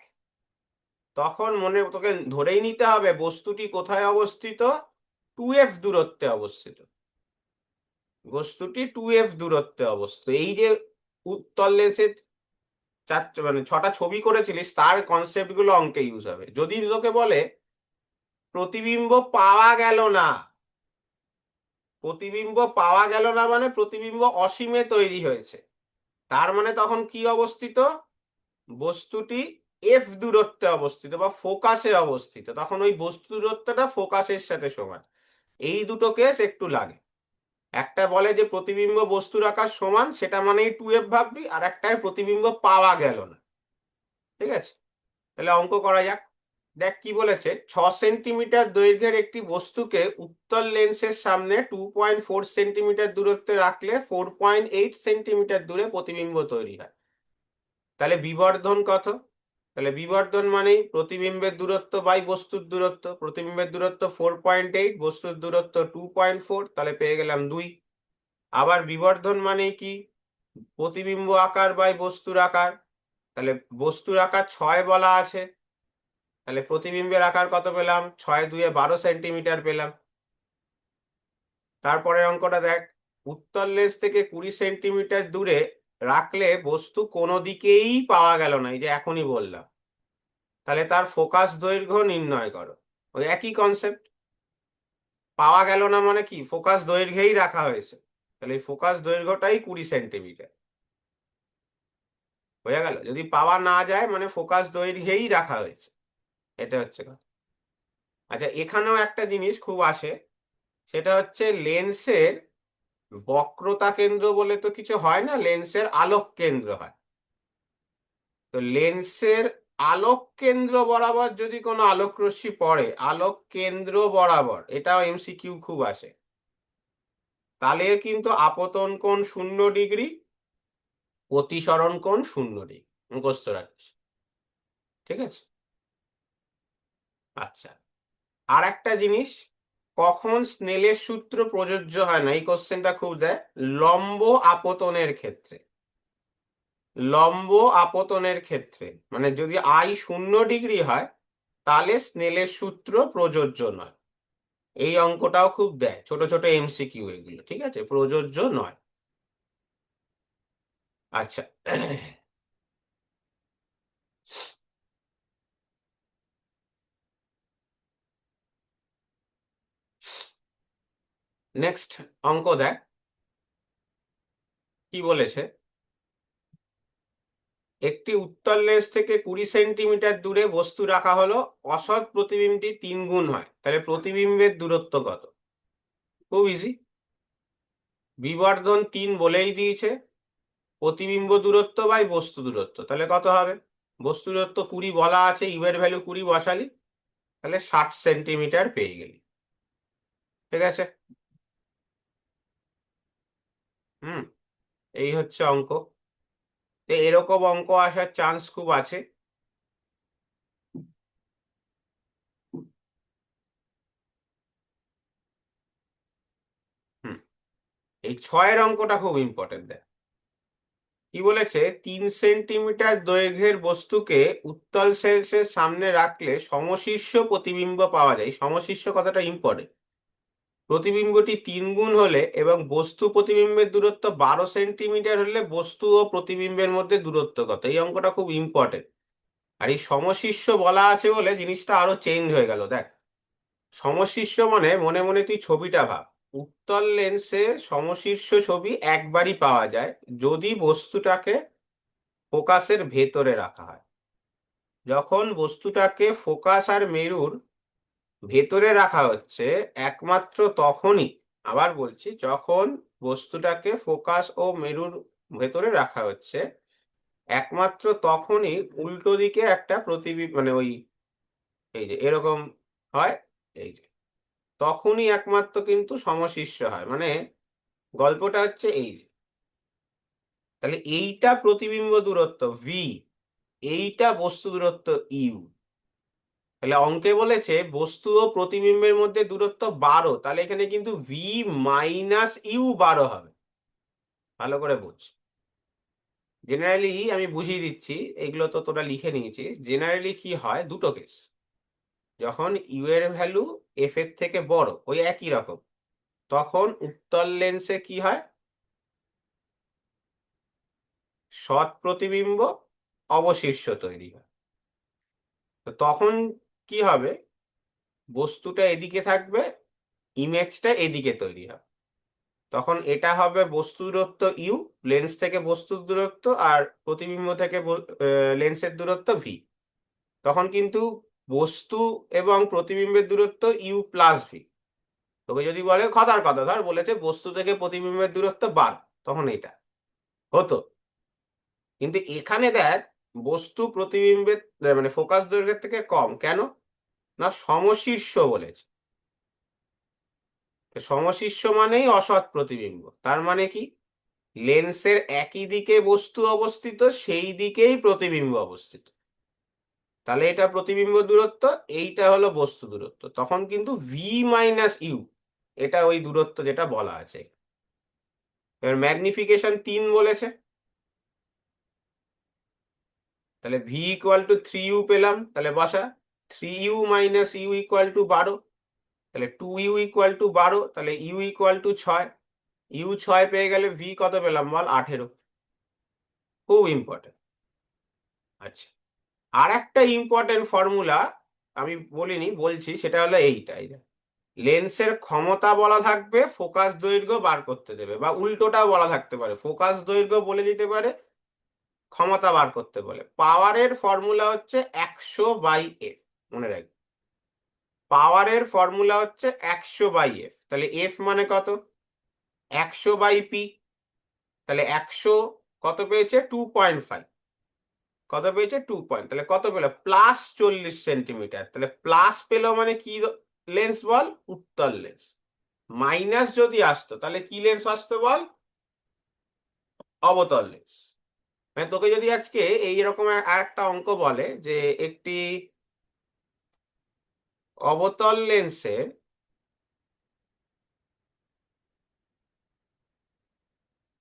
তখন মনে তোকে ধরেই নিতে হবে বস্তুটি কোথায় অবস্থিত, 2f দূরত্বে অবস্থিত, বস্তুটি 2f দূরত্বে অবস্থিত। এই যে উত্তল লেন্সের মানে 6টা ছবি করেছিলিস, তার কনসেপ্ট গুলো অঙ্কে ইউজ হবে। যদি তোকে বলে প্রতিবিম্ব পাওয়া গেল না, প্রতিবিম্ব পাওয়া গেল না মানে প্রতিবিম্ব অসীমে তৈরি হয়েছে, তার মানে তখন কি অবস্থিত, বস্তুটি এফ দূরত্বে অবস্থিত বা ফোকাসে অবস্থিত, তখন ওই বস্তু দূরত্বটা ফোকাসের সাথে সমান। এই দুটো কেস একটু লাগে। একটা বলে যে প্রতিবিম্ব বস্তুর আকার সমান, সেটা মানেই 2f ভাববি, আর একটাই প্রতিবিম্ব পাওয়া গেল না। ঠিক আছে, তাহলে অঙ্ক করা যাক। দেখ কি বলেছে, 6 সেন্টিমিটার দৈর্ঘ্যের একটি বস্তুকে উত্তল লেন্সের সামনে 2.4 সেন্টিমিটার দূরত্বে রাখলে 4.8 সেন্টিমিটার দূরে প্রতিবিম্ব তৈরি হয়। তাহলে বিবর্ধন কত, তাহলে বিবর্ধন মানেই প্রতিবিম্বের দূরত্ব বাই বস্তুর দূরত্ব, প্রতিবিম্বের দূরত্ব 4.8, বস্তুর দূরত্ব 2.4, তাহলে পেয়ে গেলাম 2। আবার বিবর্ধন মানেই কি, প্রতিবিম্ব আকার বাই বস্তুর আকার, তাহলে বস্তুর আকার 6 বলা আছে, তাহলে প্রতিবিম্বের আকার কত পেলাম, 6 × 2 = 12 সেন্টিমিটার পেলাম। তারপরে অঙ্কটা দেখ, উত্তল লেন্স থেকে 20 সেন্টিমিটার দূরে রাখলে বস্তু কোনো দিকেই পাওয়া গেল না, এই যে এখনই বললাম, তাহলে তার ফোকাস দৈর্ঘ্য নির্ণয় করো। ওই একই কনসেপ্ট, পাওয়া গেল না মানে কি, ফোকাস দৈর্ঘ্যেই রাখা হয়েছে, তাহলে এই ফোকাস দৈর্ঘ্যটাই 20 সেন্টিমিটার হয়ে গেল। যদি পাওয়া না যায় মানে ফোকাস দৈর্ঘ্যেই রাখা হয়েছে, এটা হচ্ছে কথা। আচ্ছা, এখানেও একটা জিনিস খুব আসে, সেটা হচ্ছে লেন্সের বক্রতা কেন্দ্র বলে তো কিছু হয় না, লেন্সের আলোক কেন্দ্র হয়। তো লেন্সের আলোক কেন্দ্র বরাবর যদি কোনো আলোক রশ্মি পড়ে, আলোক কেন্দ্র বরাবর, এটাও এমসিকিউ খুব আসে, তাহলে কিন্তু আপতন কোণ 0 ডিগ্রি, প্রতিসরণ কোণ 0 ডিগ্রি, মুখস্থ রাখিস। ঠিক আছে, আচ্ছা। আর একটা জিনিস, কখন স্নেলের সূত্র প্রযোজ্য হয় না, এই কোশ্চেনটা খুব দেয়, লম্ব আপতনের ক্ষেত্রে। লম্ব আপতনের ক্ষেত্রে মানে যদি আই 0 ডিগ্রি হয় তাহলে স্নেলের সূত্র প্রযোজ্য নয়। এই অঙ্কটাও খুব দেয়, ছোট ছোট এমসিকিউ এগুলো, ঠিক আছে, প্রযোজ্য নয়। আচ্ছা, নেক্সট অঙ্ক দেখ কি বলেছে, একটি উত্তল লেন্স থেকে 20 সেন্টিমিটার দূরে বস্তু রাখা হলো, অসৎ প্রতিবিম্বটি 3 গুণ হয়, তাহলে প্রতিবিম্বের দূরত্ব কত। খুব ইজি, বিবর্ধন 3 বলেই দিয়েছে, প্রতিবিম্ব দূরত্ব বাই বস্তু দূরত্ব, তাহলে কত হবে, বস্তু দূরত্ব 20 বলা আছে, ইউ এর ভ্যালু 20 বসালি, তাহলে 60 সেন্টিমিটার পেয়ে গেলি। ঠিক আছে, হুম, এই হচ্ছে অঙ্ক। এরকম অঙ্ক আসার চান্স খুব আছে। হুম, এই 6-এর অঙ্কটা খুব ইম্পর্টেন্ট দেয়। কি বলেছে, 3 সেন্টিমিটার দৈর্ঘ্যের বস্তুকে উত্তল লেন্সের সামনে রাখলে সমশীর্ষ প্রতিবিম্ব পাওয়া যায়। সমশীর্ষ কথাটা ইম্পর্টেন্ট। প্রতিবিম্বটি 3 গুণ হলে এবং বস্তু প্রতিবিম্বের দূরত্ব 12 সেন্টিমিটার হলে বস্তু ও প্রতিবিম্বের মধ্যে দূরত্ব কত। এই অঙ্কটা খুব ইম্পর্টেন্ট। আর এই সমশীর্ষ বলা আছে বলে জিনিসটা আরো চেঞ্জ হয়ে গেল। দেখ, সমশীর্ষ মানে মনে মনে তুই ছবিটা ভাব, উত্তল লেন্সে সমশীর্ষ ছবি একবারই পাওয়া যায় যদি বস্তুটাকে ফোকাসের ভেতরে রাখা হয়। যখন বস্তুটাকে ফোকাস আর মেরুর ভেতরে রাখা হচ্ছে একমাত্র তখনই, আবার বলছি, যখন বস্তুটাকে ফোকাস ও মেরুর ভেতরে রাখা হচ্ছে একমাত্র তখনই উল্টো দিকে একটা প্রতিবিম্ব, মানে ওই এই যে এরকম হয়, এই যে তখনই একমাত্র কিন্তু সমশিষ্য হয়। মানে গল্পটা হচ্ছে এই যে, তাহলে এইটা প্রতিবিম্ব দূরত্ব ভি, এইটা বস্তু দূরত্ব ইউ। তাহলে অঙ্কে বলেছে বস্তু ও প্রতিবিম্বের মধ্যে দূরত্ব 12, তাহলে এখানে কিন্তু ভি মাইনাস ইউ 12 হবে। ভালো করে বুঝ। জেনারেলি আমি বুঝিয়ে দিচ্ছি, এগুলো তো তোরা লিখে নিয়েছিস। জেনারেলি কি হয়, দুটো কেস। যখন ইউ এর ভ্যালু এফ এর থেকে বড়, ওই একই রকম, তখন উত্তল লেন্সে কি হয়, সৎ প্রতিবিম্ব অবশিষ্য তৈরি হয়। তো তখন কি হবে, বস্তুটা এদিকে থাকবে, ইমেজটা এদিকে তৈরি হবে। তখন এটা হবে বস্তু দূরত্ব ইউ, লেন্স থেকে বস্তুর দূরত্ব, আর প্রতিবিম্ব থেকে লেন্সের দূরত্ব ভি। তখন কিন্তু বস্তু এবং প্রতিবিম্বের দূরত্ব ইউ প্লাস ভি। তোকে যদি বলে কথার কথা, ধর বলেছে বস্তু থেকে প্রতিবিম্বের দূরত্ব 12, তখন এটা হতো। কিন্তু এখানে দেখ, বস্তু প্রতিবিম্বের মানে ফোকাস দৈর্ঘ্যের থেকে কম, কেন না সমশীর্ষ বলেছে। সমশীর্ষ মানেই অসৎ প্রতিবিম্ব। তার মানে কি, লেন্সের একই দিকে বস্তু অবস্থিত, সেই দিকেই প্রতিবিম্ব অবস্থিত। তাহলে এটা প্রতিবিম্ব দূরত্ব, এইটা হলো বস্তু দূরত্ব। তখন কিন্তু ভি মাইনাস ইউ, এটা ওই দূরত্ব যেটা বলা আছে। এবার ম্যাগনিফিকেশন 3 বলেছে, তাহলে ভি ইকুয়াল টু 3u পেলাম। তাহলে বসা 3u minus you equal to 12, তাহলে 2u ইকুয়াল টু 12, তাহলে ইউ ইকুয়াল টু 6। ইউ 6 পেয়ে গেলে ভি কত পেলাম বল, 18। খুব ইম্পর্টেন্ট। আচ্ছা, আর একটা ইম্পর্টেন্ট ফর্মুলা আমি বলিনি, বলছি, সেটা হলো এইটাই। লেন্সের ক্ষমতা বলা থাকবে, ফোকাস দৈর্ঘ্য বার করতে দেবে, বা উল্টোটাও বলা থাকতে পারে, ফোকাস দৈর্ঘ্য বলে দিতে পারে, ক্ষমতা বার করতে বলে। পাওয়ারের ফর্মুলা হচ্ছে 100/f, মনে রাখবে। পাওয়ারের ফর্মুলা হচ্ছে 100/f। তাহলে এফ মানে কত, 100/p। তাহলে 100 কত পেয়েছে, 2.5। কত পেয়েছে, 2 পয়েন্ট। তাহলে কত পেল, প্লাস 40 সেন্টিমিটার। তাহলে প্লাস পেল মানে কি লেন্স বল, উত্তল লেন্স। মাইনাস যদি আসতো তাহলে কি লেন্স আসতো বল, অবতল লেন্স। মানে তোকে যদি আজকে এইরকম আর একটা অঙ্ক বলে যে একটি অবতল লেন্সের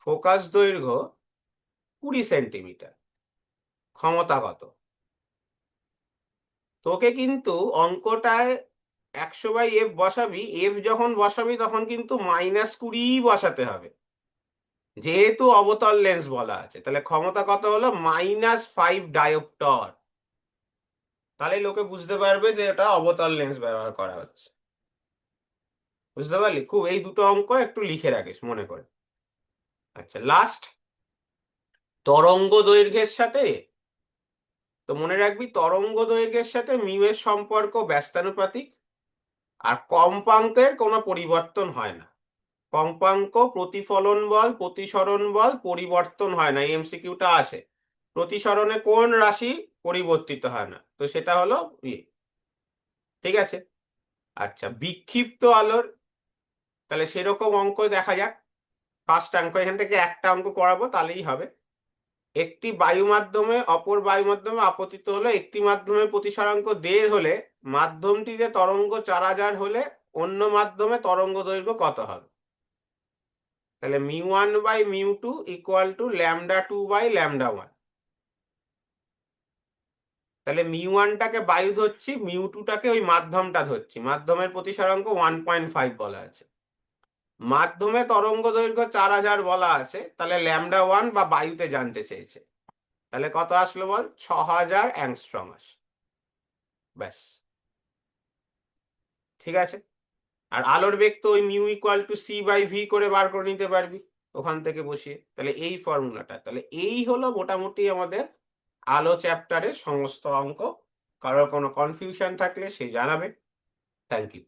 ফোকাস দৈর্ঘ্য 20 সেন্টিমিটার, ক্ষমতা কত, তোকে কিন্তু অঙ্কটায় 100/f বসাবি। এফ যখন বসাবি তখন কিন্তু -20 বসাতে হবে, যেহেতু অবতল লেন্স বলা আছে। তাহলে ক্ষমতা কত হলো, -5 ডায়োপ্টর। তাহলে লোকে বুঝতে পারবে যে এটা অবতল লেন্স ব্যবহার করা হচ্ছে। বুঝতে পারলি? খুব, এই দুটো অঙ্ক একটু লিখে রাখিস মনে করে। আচ্ছা, লাস্ট তরঙ্গ দৈর্ঘ্যের সাথে, তো মনে রাখবি তরঙ্গ দৈর্ঘ্যের সাথে মিউ এর সম্পর্ক ব্যস্তানুপাতিক, আর কম্পাঙ্কের কোনো পরিবর্তন হয় না। কম্পাঙ্ক প্রতিফলন বল, প্রতিসরণ বল পরিবর্তন হয় না, এমসিকিউটা আসে। প্রতিসরণে কোন রাশি পরিবর্তিত হয় না, তো সেটা হলো ইয়ে। ঠিক আছে। আচ্ছা, বিক্ষিপ্ত আলোর, তাহলে সেরকম অঙ্ক দেখা যাক। ফার্স্ট অঙ্ক, এখান থেকে একটা অঙ্ক করাবো তাহলেই হবে। একটি বায়ু মাধ্যমে অপর বায়ু মাধ্যমে আপতিত হলে, একটি মাধ্যমে প্রতিসরাঙ্ক 1.5 হলে, মাধ্যমটিতে তরঙ্গ 4000 হলে অন্য মাধ্যমে তরঙ্গ দৈর্ঘ্য কত হবে। তাহলে μ1/μ2 ইকুয়াল টু λ2/λ1। তাহলে μ1টাকে বায়ু ধরছি, μ2টাকে ওই মাধ্যমটা ধরছি। মাধ্যমের প্রতিসরাঙ্ক 1.5 বলা আছে, মাধ্যমে তরঙ্গ দৈর্ঘ্য 4000 বলা আছে, তাহলে λ1 বা বায়ুতে জানতে চেয়েছে। তাহলে কত আসলো বল, 6000 অ্যাংস্ট্রম আসে। ব্যাস, ঠিক আছে। আর আলোর বেগ তো ওই মিউ ইকুয়াল টু c/v করে বার করে নিতে পারবি ওখান থেকে বসিয়ে। তাহলে এই ফর্মুলাটা, তাহলে এই হলো মোটামুটি আমাদের আলো চ্যাপ্টারের সমস্ত অঙ্ক। কারোর কোনো কনফিউশন থাকলে সে জানাবে। Thank you.